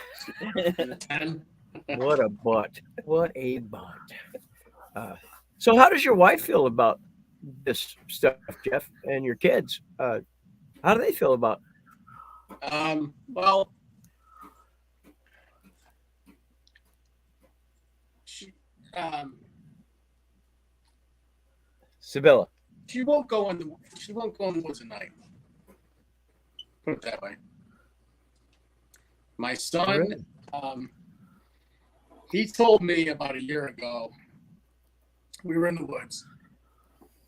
Speaker 2: What a butt. What a butt. So how does your wife feel about this stuff, Jeff, and your kids? How do they feel about it?
Speaker 4: Well,
Speaker 2: Sibylla.
Speaker 4: She won't go in the woods at night. Put it that way. My son,
Speaker 2: Really?
Speaker 4: he told me about a year ago. We were in the woods.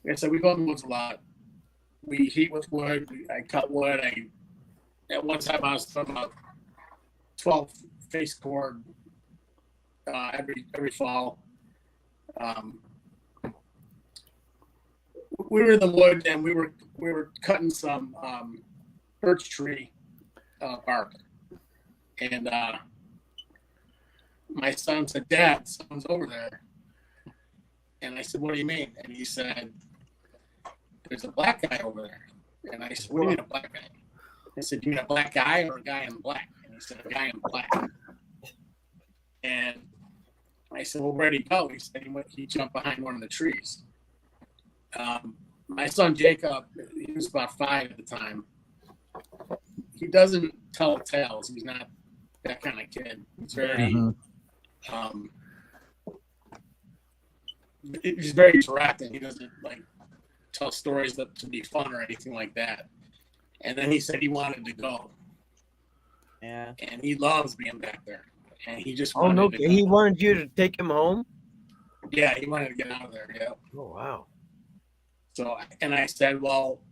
Speaker 4: Like I said, we go in the woods a lot. We heat with wood. I cut wood. At one time I was talking about 12 face cord every fall. We were in the wood and we were cutting some birch tree bark, and my son said, "Dad, someone's over there." And I said, "What do you mean?" And he said, "There's a black guy over there." And I said, "What do you mean a black guy?" I said, "Do you mean a black guy or a guy in black?" And he said, "A guy in black." And I said, "Well, where'd he go?" He said he jumped behind one of the trees. My son Jacob, he was about 5 at the time. He doesn't tell tales. He's not that kind of kid. He's very, he's very direct, and he doesn't like tell stories to be fun or anything like that. And then he said he wanted to go.
Speaker 3: Yeah.
Speaker 4: And he loves being back there. And he just
Speaker 2: Oh, no. He wanted you to take him home?
Speaker 4: Yeah, he wanted to get out of there. Yeah.
Speaker 2: Oh, wow.
Speaker 4: So, and I said, well,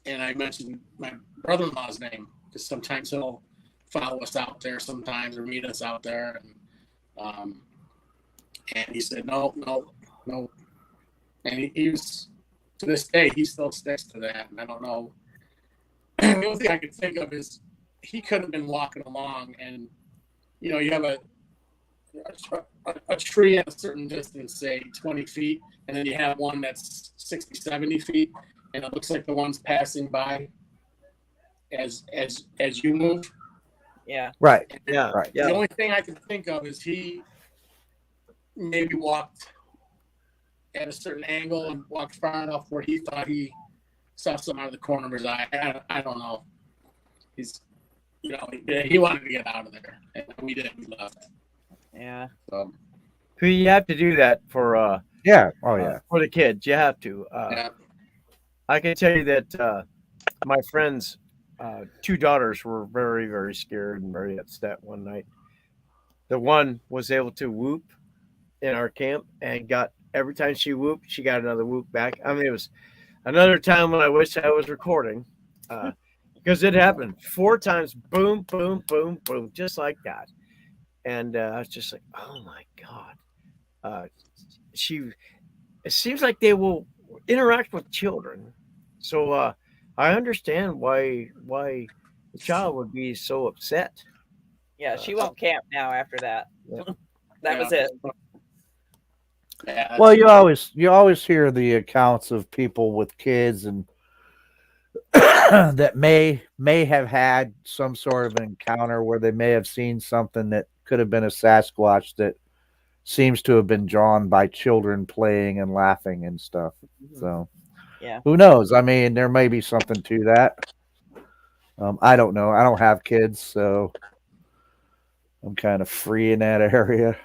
Speaker 4: and I mentioned my brother-in-law's name, because sometimes he'll follow us out there sometimes or meet us out there. And he said, no. And he was, to this day, he still sticks to that. And I don't know. The only thing I could think of is he could have been walking along and, you know, you have a tree at a certain distance, say 20 feet, and then you have one that's 60, 70 feet, and it looks like the one's passing by as you move.
Speaker 3: Yeah.
Speaker 5: Right.
Speaker 2: Yeah.
Speaker 5: Right.
Speaker 4: The only thing I can think of is he maybe walked at a certain angle and walked far enough where he thought he saw something out of the corner of his eye. I don't know. He's, you know, he wanted to get out of there, and we did. We left.
Speaker 3: Yeah.
Speaker 4: So,
Speaker 2: You have to do that for
Speaker 5: Yeah. Oh, yeah.
Speaker 2: for the kids. You have to.
Speaker 4: yeah.
Speaker 2: I can tell you that my friend's 2 daughters were very, very scared and very upset one night. The one was able to whoop in our camp and got, every time she whooped, she got another whoop back. I mean, it was another time when I wish I was recording because it happened 4 times. Boom, boom, boom, boom, just like that. And I was just like, oh my God. It seems like they will interact with children. So I understand why the child would be so upset.
Speaker 3: Yeah. She won't camp now after that.
Speaker 2: Yeah.
Speaker 3: That was it.
Speaker 4: Yeah,
Speaker 5: Well, you always hear the accounts of people with kids and that may have had some sort of an encounter where they may have seen something that could have been a Sasquatch that seems to have been drawn by children playing and laughing and stuff. So,
Speaker 3: yeah,
Speaker 5: who knows? I mean, there may be something to that. I don't know. I don't have kids, so I'm kind of free in that area.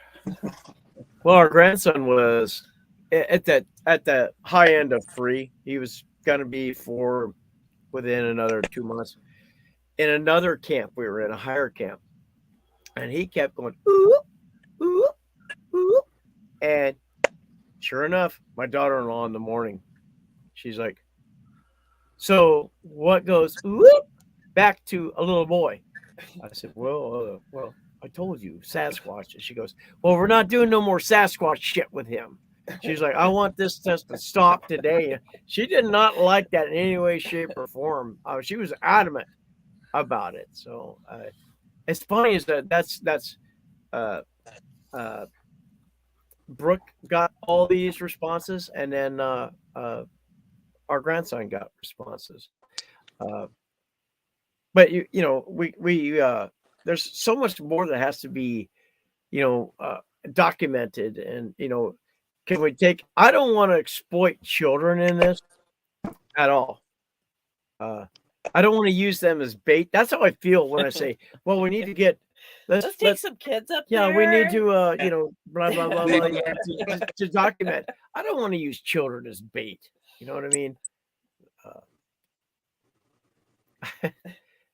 Speaker 2: Well, our grandson was at the high end of free. He was going to be 4 within another 2 months. In another camp, we were in a higher camp, and he kept going, ooh, ooh, ooh. And sure enough, my daughter-in-law in the morning, she's like, so what goes ooh, back to a little boy? I said, well, I told you, Sasquatch. And she goes, well, we're not doing no more Sasquatch shit with him. She's like, I want this test to stop today. She did not like that in any way, shape, or form. She was adamant about it. So it's funny is that's Brooke got all these responses, and then our grandson got responses. But you know, we there's so much more that has to be, documented, and can we take? I don't want to exploit children in this at all. I don't want to use them as bait. That's how I feel when I say, well, we need to get
Speaker 3: let's take some kids up
Speaker 2: yeah,
Speaker 3: there.
Speaker 2: we need to blah blah blah, blah to document. I don't want to use children as bait. You know what I mean?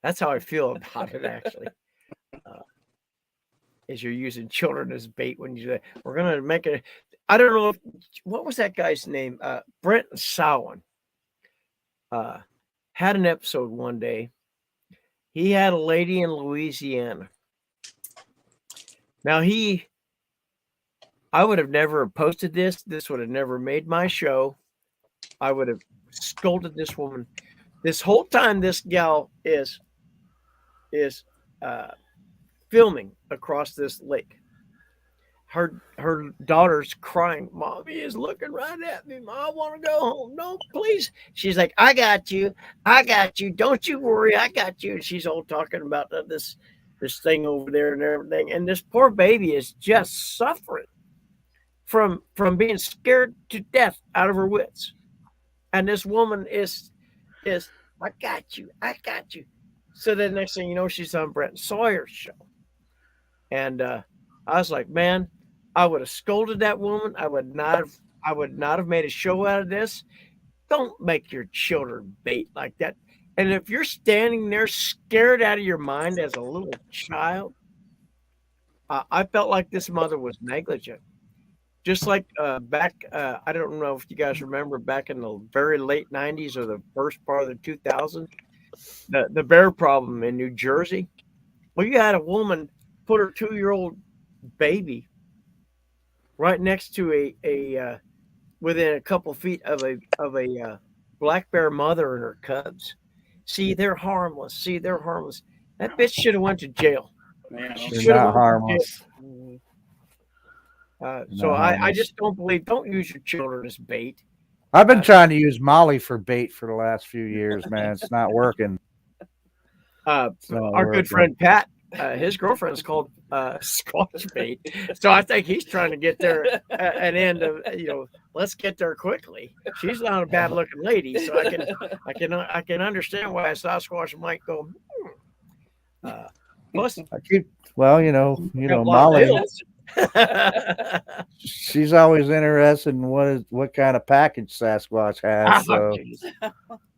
Speaker 2: That's how I feel about it, actually. Is you're using children as bait when you do that. We're gonna make it. I don't know what was that guy's name. Brent Sowen had an episode one day. He had a lady in Louisiana. Now I would have never posted this. This would have never made my show. I would have scolded this woman. This whole time, this gal is filming across this lake. Her daughter's crying. Mommy is looking right at me. Mom, I want to go home. No, please. She's like, I got you. I got you. Don't you worry. I got you. And she's all talking about this thing over there and everything. And this poor baby is just suffering from being scared to death out of her wits. And this woman is I got you. I got you. So the next thing you know, she's on Brent Sawyer's show. And I was like, man, I would have scolded that woman. I would not have made a show out of this. Don't make your children bait like that. And if you're standing there scared out of your mind as a little child, I felt like this mother was negligent. Just like back, I don't know if you guys remember back in the very late 90s or the first part of the 2000s, the bear problem in New Jersey. Well, you had a woman put her 2-year-old baby right next to a within a couple feet of a black bear mother and her cubs. See, they're harmless. That bitch should have went to jail.
Speaker 4: Man,
Speaker 5: They're not harmless.
Speaker 2: So I just don't use your children as bait.
Speaker 5: I've been trying to use Molly for bait for the last few years, man. It's not working.
Speaker 2: Our good friend Pat, his girlfriend's called squash bait. So I think he's trying to get there an end of, let's get there quickly. She's not a bad looking lady, so I can understand why a Sasquatch might go. Plus,
Speaker 5: Molly. She's always interested in what kind of package Sasquatch has. So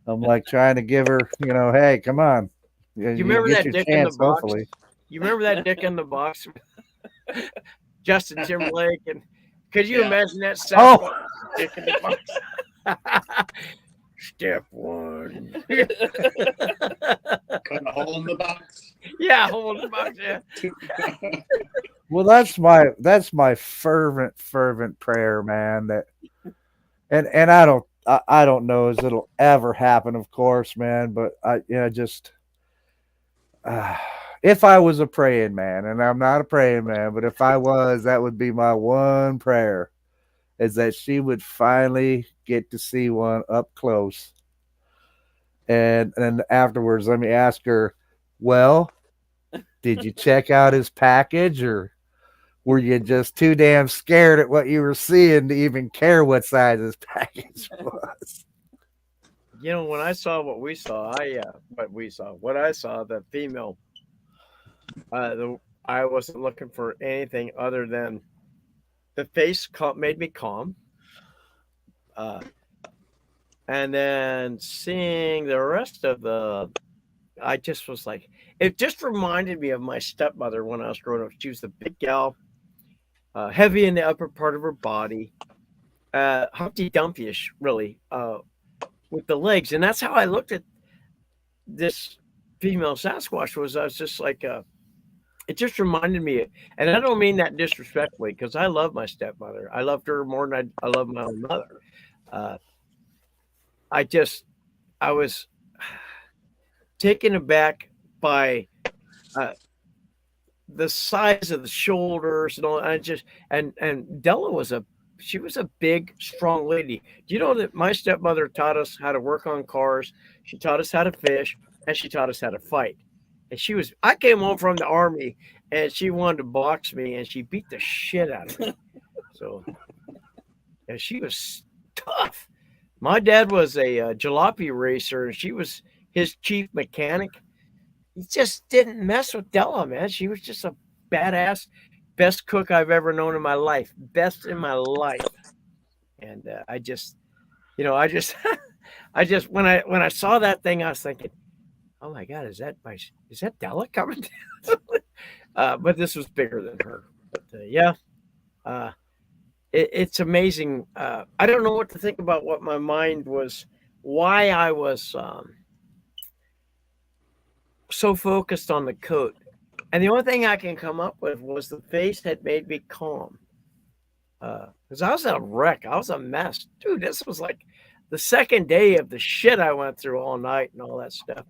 Speaker 5: I'm like trying to give her, hey, come on.
Speaker 2: You remember that dick in the box? Hopefully. You remember that dick in the box? Justin Timberlake, and could you imagine that Sasquatch dick in the box? Step one.
Speaker 4: Putting a hole in the box.
Speaker 2: Yeah, hole in the box. Yeah.
Speaker 5: Well, that's my fervent prayer, man. That, and I don't know as it'll ever happen, of course, man. But if I was a praying man, and I'm not a praying man, but if I was, that would be my one prayer, is that she would finally get to see one up close. And afterwards, let me ask her, well, did you check out his package, or were you just too damn scared at what you were seeing to even care what size his package was?
Speaker 2: When I saw what I saw, the female, I wasn't looking for anything other than the face made me calm. And then seeing the rest of I just was like, it just reminded me of my stepmother when I was growing up. She was a big gal, heavy in the upper part of her body, Humpty Dumpty-ish, really, with the legs. And that's how I looked at this female Sasquatch. I was just like, it just reminded me, and I don't mean that disrespectfully, because I love my stepmother. I loved her more than I love my own mother. I was taken aback by the size of the shoulders and all. And Della was a big, strong lady. Do you know that my stepmother taught us how to work on cars? She taught us how to fish, and she taught us how to fight. And I came home from the army, and she wanted to box me, and she beat the shit out of me. So, and she was tough. My dad was a jalopy racer, and she was his chief mechanic. He just didn't mess with Della, man. She was just a badass, best cook I've ever known in my life. Best in my life. And you know, I just when I saw that thing, I was thinking, oh my God, is that Della coming down? But this was bigger than her. But yeah, uh, it's amazing. I don't know what to think about what my mind was, why I was so focused on the coat. And the only thing I can come up with was the face had made me calm. Because I was a wreck. I was a mess. Dude, this was like the second day of the shit I went through all night and all that stuff.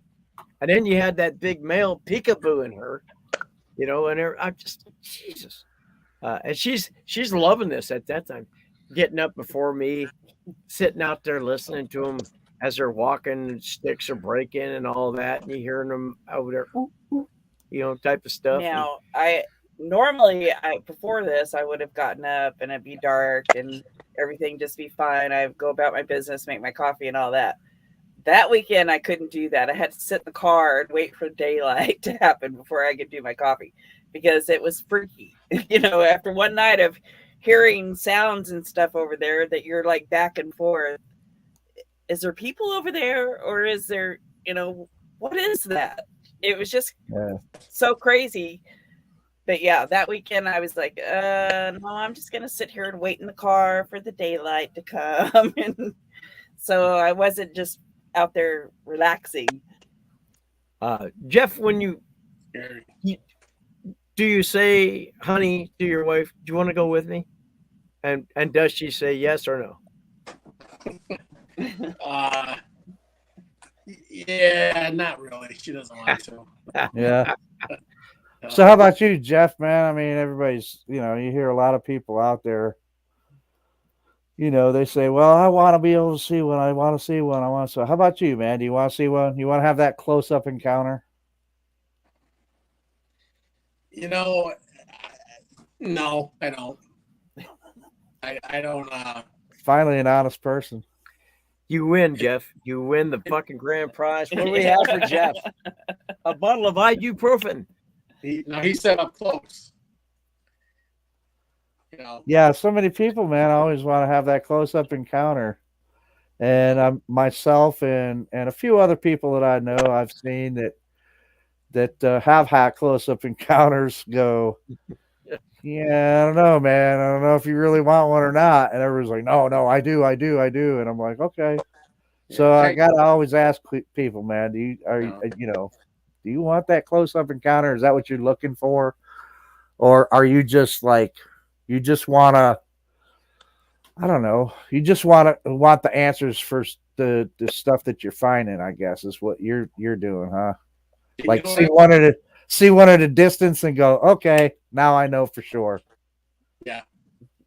Speaker 2: And then you had that big male peekaboo in her, you know, and I'm just, Jesus. And she's loving this at that time, getting up before me, sitting out there listening to them as they're walking, sticks are breaking and all that, and you hearing them over there, ooh, ooh, you know, type of stuff.
Speaker 3: Now, normally before this, I would have gotten up and it'd be dark and everything just be fine. I'd go about my business, make my coffee and all that. That weekend, I couldn't do that. I had to sit in the car and wait for daylight to happen before I could do my coffee because it was freaky. You know, after one night of hearing sounds and stuff over there that you're like back and forth. Is there people over there or is there, you know, what is that? It was just so crazy. But yeah, that weekend I was like, no, I'm just going to sit here and wait in the car for the daylight to come. And so I wasn't just out there relaxing.
Speaker 2: Jeff, when you do you say, honey, to your wife, do you want to go with me? And does she say yes or no?
Speaker 4: Yeah, not really. She doesn't want to.
Speaker 5: Yeah. So how about you, Jeff, man? I mean, everybody's, you know, you hear a lot of people out there, you know, they say, well, I want to be able to see one. I want to see one. I want to see. How about you, man? Do you want to see one? You want to have that close-up encounter?
Speaker 4: You know, no, I don't. I don't.
Speaker 5: Finally, an honest person.
Speaker 2: You win, Jeff. You win the fucking grand prize. What do we have for Jeff? A bottle of ibuprofen.
Speaker 4: He said up close. You know.
Speaker 5: Yeah, so many people, man, always want to have that close-up encounter. And myself and a few other people that I know, I've seen that have had close-up encounters go, yeah, I don't know, man. I don't know if you really want one or not. And everyone's like, no, I do. And I'm like, okay. So I got to always ask people, man, do you want that close-up encounter? Is that what you're looking for? Or are you just like, you just want to, I don't know, you just want the answers for the stuff that you're finding, I guess, is what you're doing, huh? Like see one at a distance and go, okay, now I know for sure.
Speaker 4: Yeah.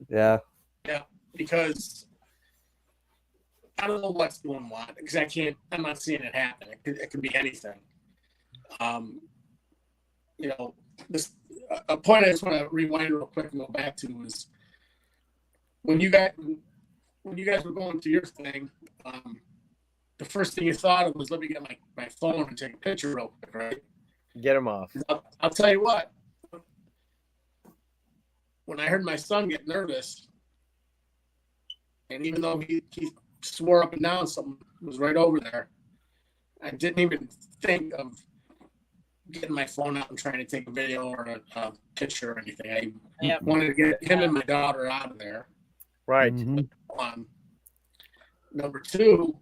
Speaker 5: Yeah.
Speaker 4: Yeah. Because I don't know what's going on because I'm not seeing it happen. It could be anything. You know, a point I just want to rewind real quick and go back to is when you guys were going through your thing, the first thing you thought of was, let me get my phone and take a picture real quick, right?
Speaker 2: Get him off.
Speaker 4: I'll tell you what. When I heard my son get nervous, and even though he swore up and down something was right over there, I didn't even think of getting my phone out and trying to take a video or a picture or anything. I wanted to get him and my daughter out of there.
Speaker 2: Right.
Speaker 5: Mm-hmm.
Speaker 4: Number two,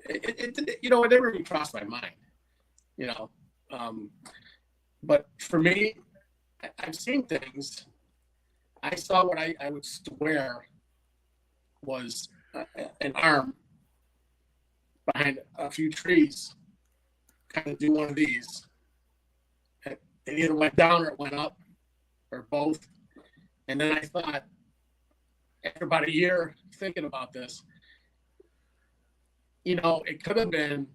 Speaker 4: it never even crossed my mind, you know. But for me, I've seen things. I saw what I would swear was an arm behind a few trees, kind of do one of these. It either went down or it went up, or both. And then I thought, after about a year thinking about this, you know, it could have been,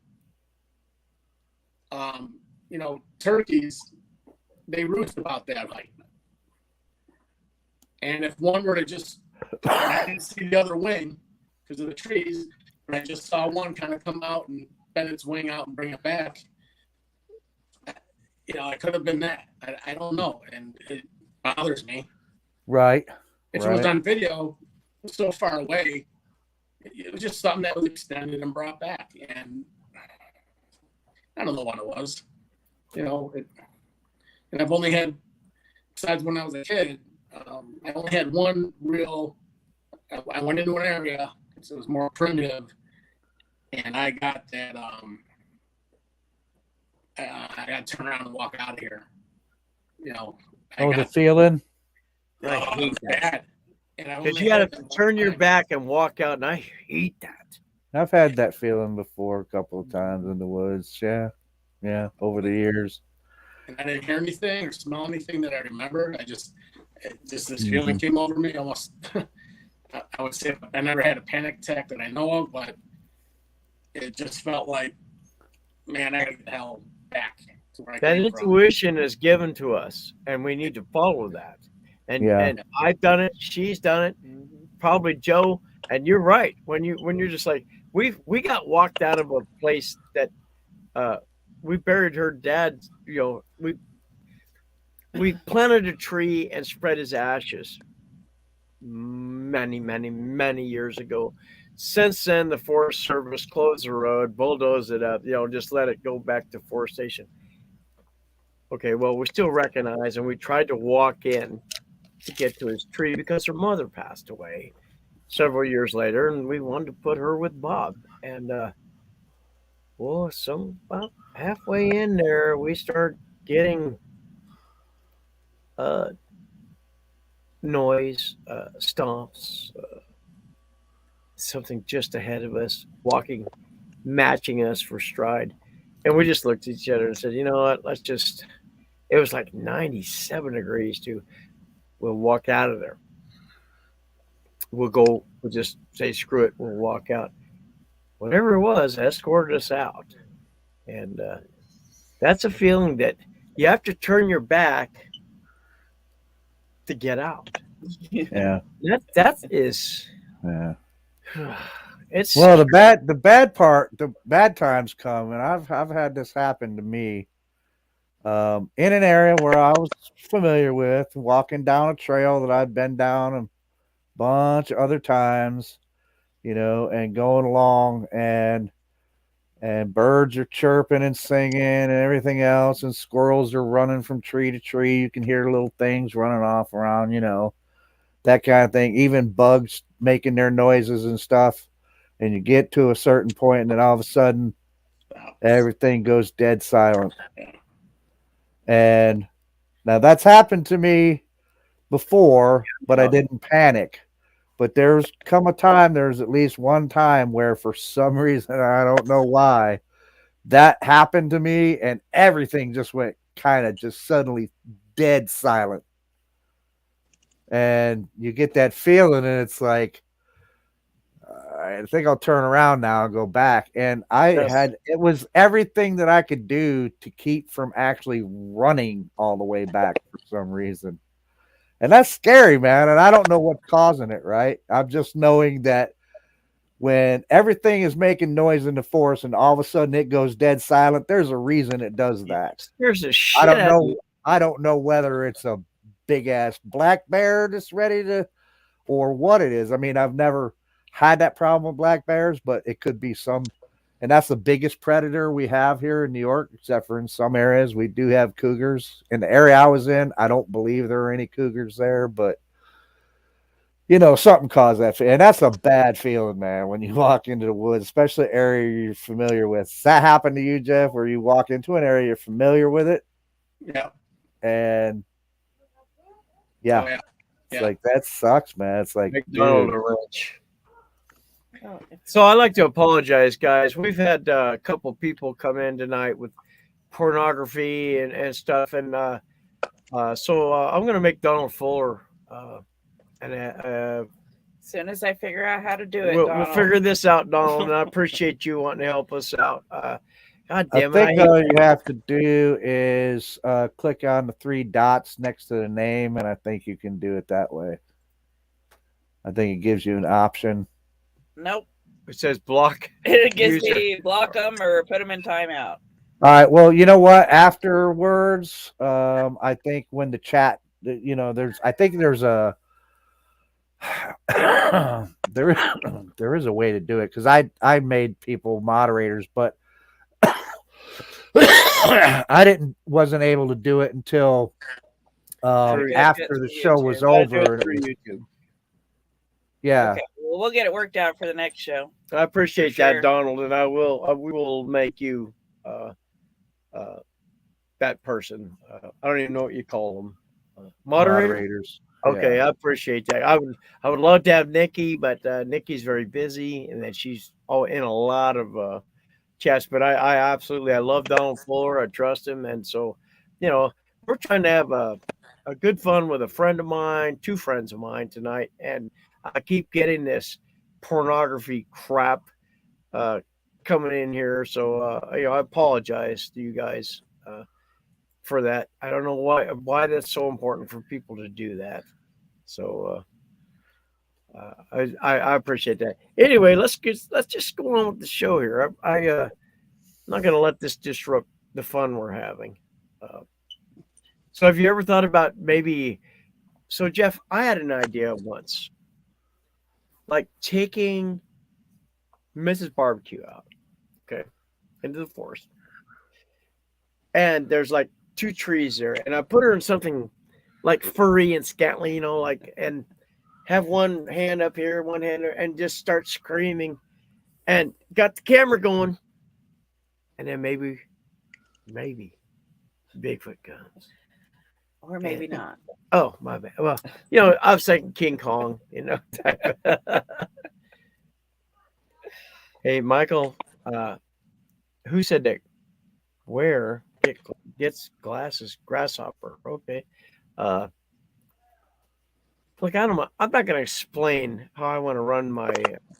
Speaker 4: you know, turkeys, they roost about that height. And if one were to just, I didn't see the other wing because of the trees, and I just saw one kind of come out and bend its wing out and bring it back, you know, it could have been that. I don't know. And it bothers me.
Speaker 5: Right.
Speaker 4: If it was on video, so far away, it was just something that was extended and brought back. And I don't know what it was. You know, and I've only had, besides when I was a kid, I only had one real, I went into an area, so it was more primitive, and I got that, I got to turn around and walk out of here. You know,
Speaker 5: The feeling.
Speaker 2: I hate that.
Speaker 4: bad.
Speaker 2: Because you got to turn your back and walk out, and I hate that.
Speaker 5: I've had that feeling before a couple of times in the woods. Yeah. Over the years.
Speaker 4: And I didn't hear anything or smell anything that I remember. Just this feeling came over me almost. I would say I never had a panic attack that I know of, but it just felt like, man, I got to get the hell back to where I
Speaker 2: That
Speaker 4: came
Speaker 2: intuition is given to us, and we need to follow that. And I've done it. She's done it. Probably Joe. And you're right. When you're just like, we got walked out of a place that we buried her dad. You know, we planted a tree and spread his ashes many years ago. Since then, the Forest Service closed the road, bulldozed it up, you know, just let it go back to forestation. Okay, well, we still recognize, and we tried to walk in to get to his tree because her mother passed away several years later, and we wanted to put her with Bob. And about halfway in there, we start getting noise, stomps, something just ahead of us, walking, matching us for stride. And we just looked at each other and said, you know what, it was like 97 degrees too. We'll walk out of there. We'll just say, screw it, we'll walk out. Whatever it was, escorted us out. And that's a feeling that you have to turn your back to get out.
Speaker 5: Yeah.
Speaker 2: That is.
Speaker 5: Yeah.
Speaker 2: It's
Speaker 5: well, the bad times come, and I've had this happen to me. In an area where I was familiar with, walking down a trail that I'd been down a bunch of other times, you know, and going along, and birds are chirping and singing and everything else, and squirrels are running from tree to tree. You can hear little things running off around, you know, that kind of thing. Even bugs making their noises and stuff. And you get to a certain point, and then all of a sudden, everything goes dead silent. And now that's happened to me before, but I didn't panic. But there's at least one time where, for some reason, I don't know why, that happened to me, and everything just went kind of just suddenly dead silent. And you get that feeling, and it's like, I think I'll turn around now and go back. And it was everything that I could do to keep from actually running all the way back for some reason. And that's scary, man. And I don't know what's causing it, right? I'm just knowing that when everything is making noise in the forest and all of a sudden it goes dead silent, there's a reason it does that.
Speaker 2: There's a shit.
Speaker 5: I don't know whether it's a big ass black bear that's ready to, or what it is. I mean, I've never had that problem with black bears, but it could be some, and that's the biggest predator we have here in New York, except for in some areas we do have cougars. In the area I was in, I don't believe there are any cougars there, but you know, something caused that. And that's a bad feeling, man, when you walk into the woods, especially an area you're familiar with. Does that happen to you, Jeff, where you walk into an area you're familiar with it?
Speaker 4: Yeah.
Speaker 5: And yeah.
Speaker 4: Oh, yeah.
Speaker 5: It's like, that sucks, man. It's like,
Speaker 2: McDonald Ranch. So I'd like to apologize, guys. We've had a couple people come in tonight with pornography and stuff, and so I'm going to make Donald Fuller.
Speaker 3: As soon as I figure out how to do it,
Speaker 2: we'll figure this out, Donald. And I appreciate you wanting to help us out. God damn it!
Speaker 5: I think all you have to do is click on the 3 dots next to the name, and I think you can do it that way. I think it gives you an option.
Speaker 3: Nope.
Speaker 2: It says block.
Speaker 3: It gives me block them or put them in timeout.
Speaker 5: All right. Well, you know what? Afterwards, I think when the chat, you know, there's a, there is a way to do it because I made people moderators, but I wasn't able to do it until after the show was over.
Speaker 2: YouTube.
Speaker 5: Yeah.
Speaker 3: Okay. Well, we'll get it worked out for the next show.
Speaker 2: I appreciate that, Donald, and we will make you that person. I don't even know what you call them. Moderators. Okay, yeah. I appreciate that. I would love to have Nikki, but Nikki's very busy, and then she's in a lot of chats. But I absolutely love Donald Fuller. I trust him, and so we're trying to have a good fun with a friend of mine, two friends of mine tonight, and I keep getting this pornography crap coming in here, so I apologize to you guys for that. I don't know why that's so important for people to do that. So I appreciate that. Anyway, let's just go on with the show here. I'm not going to let this disrupt the fun we're having. So have you ever thought about maybe? So Jeff, I had an idea once, like taking Mrs. Barbecue out, okay, into the forest, and there's like 2 trees there, and I put her in something like furry and scantly, and have one hand up here, one hand there, and just start screaming, and got the camera going, and then maybe Bigfoot comes.
Speaker 3: Or maybe not.
Speaker 2: Oh, my bad. Well, I was thinking King Kong, Hey, Michael, who said that? Where gets glasses? Grasshopper. Okay. Look, I'm not going to explain how I want to run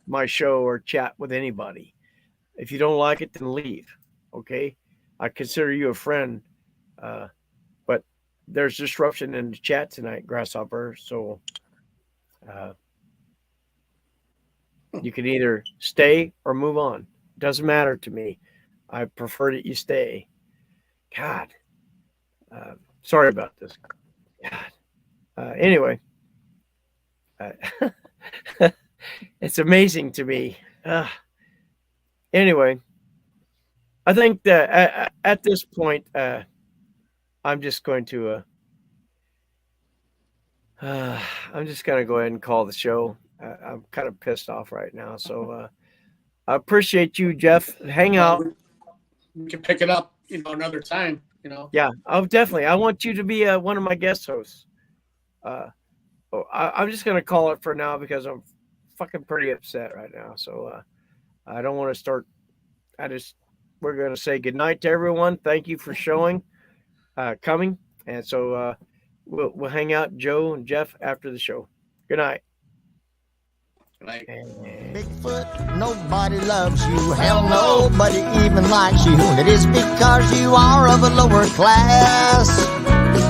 Speaker 2: my show or chat with anybody. If you don't like it, then leave. Okay. I consider you a friend. But there's disruption in the chat tonight, Grasshopper. So you can either stay or move on. Doesn't matter to me. I prefer that you stay. God. Sorry about this. God. Anyway. It's amazing to me. Anyway. I think that at this point, I'm just going to I'm just going to go ahead and call the show. I'm kind of pissed off right now. So I appreciate you, Jeff. Hang out.
Speaker 4: We can pick it up, another time,
Speaker 2: Yeah, definitely. I want you to be one of my guest hosts. I'm just going to call it for now because I'm fucking pretty upset right now. So I don't want to start. We're going to say goodnight to everyone. Thank you for coming. And so we'll hang out, Joe and Jeff, after the show. Good night.
Speaker 1: Bigfoot, nobody loves you. Hell, nobody even likes you. It is because you are of a lower class.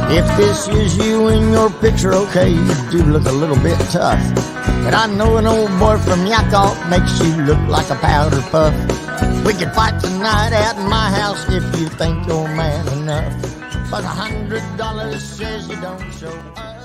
Speaker 1: If this is you in your picture, okay, you do look a little bit tough. But I know an old boy from Yakov makes you look like a powder puff. We could fight tonight out in my house if you think you're man enough. But $100 says you don't show up.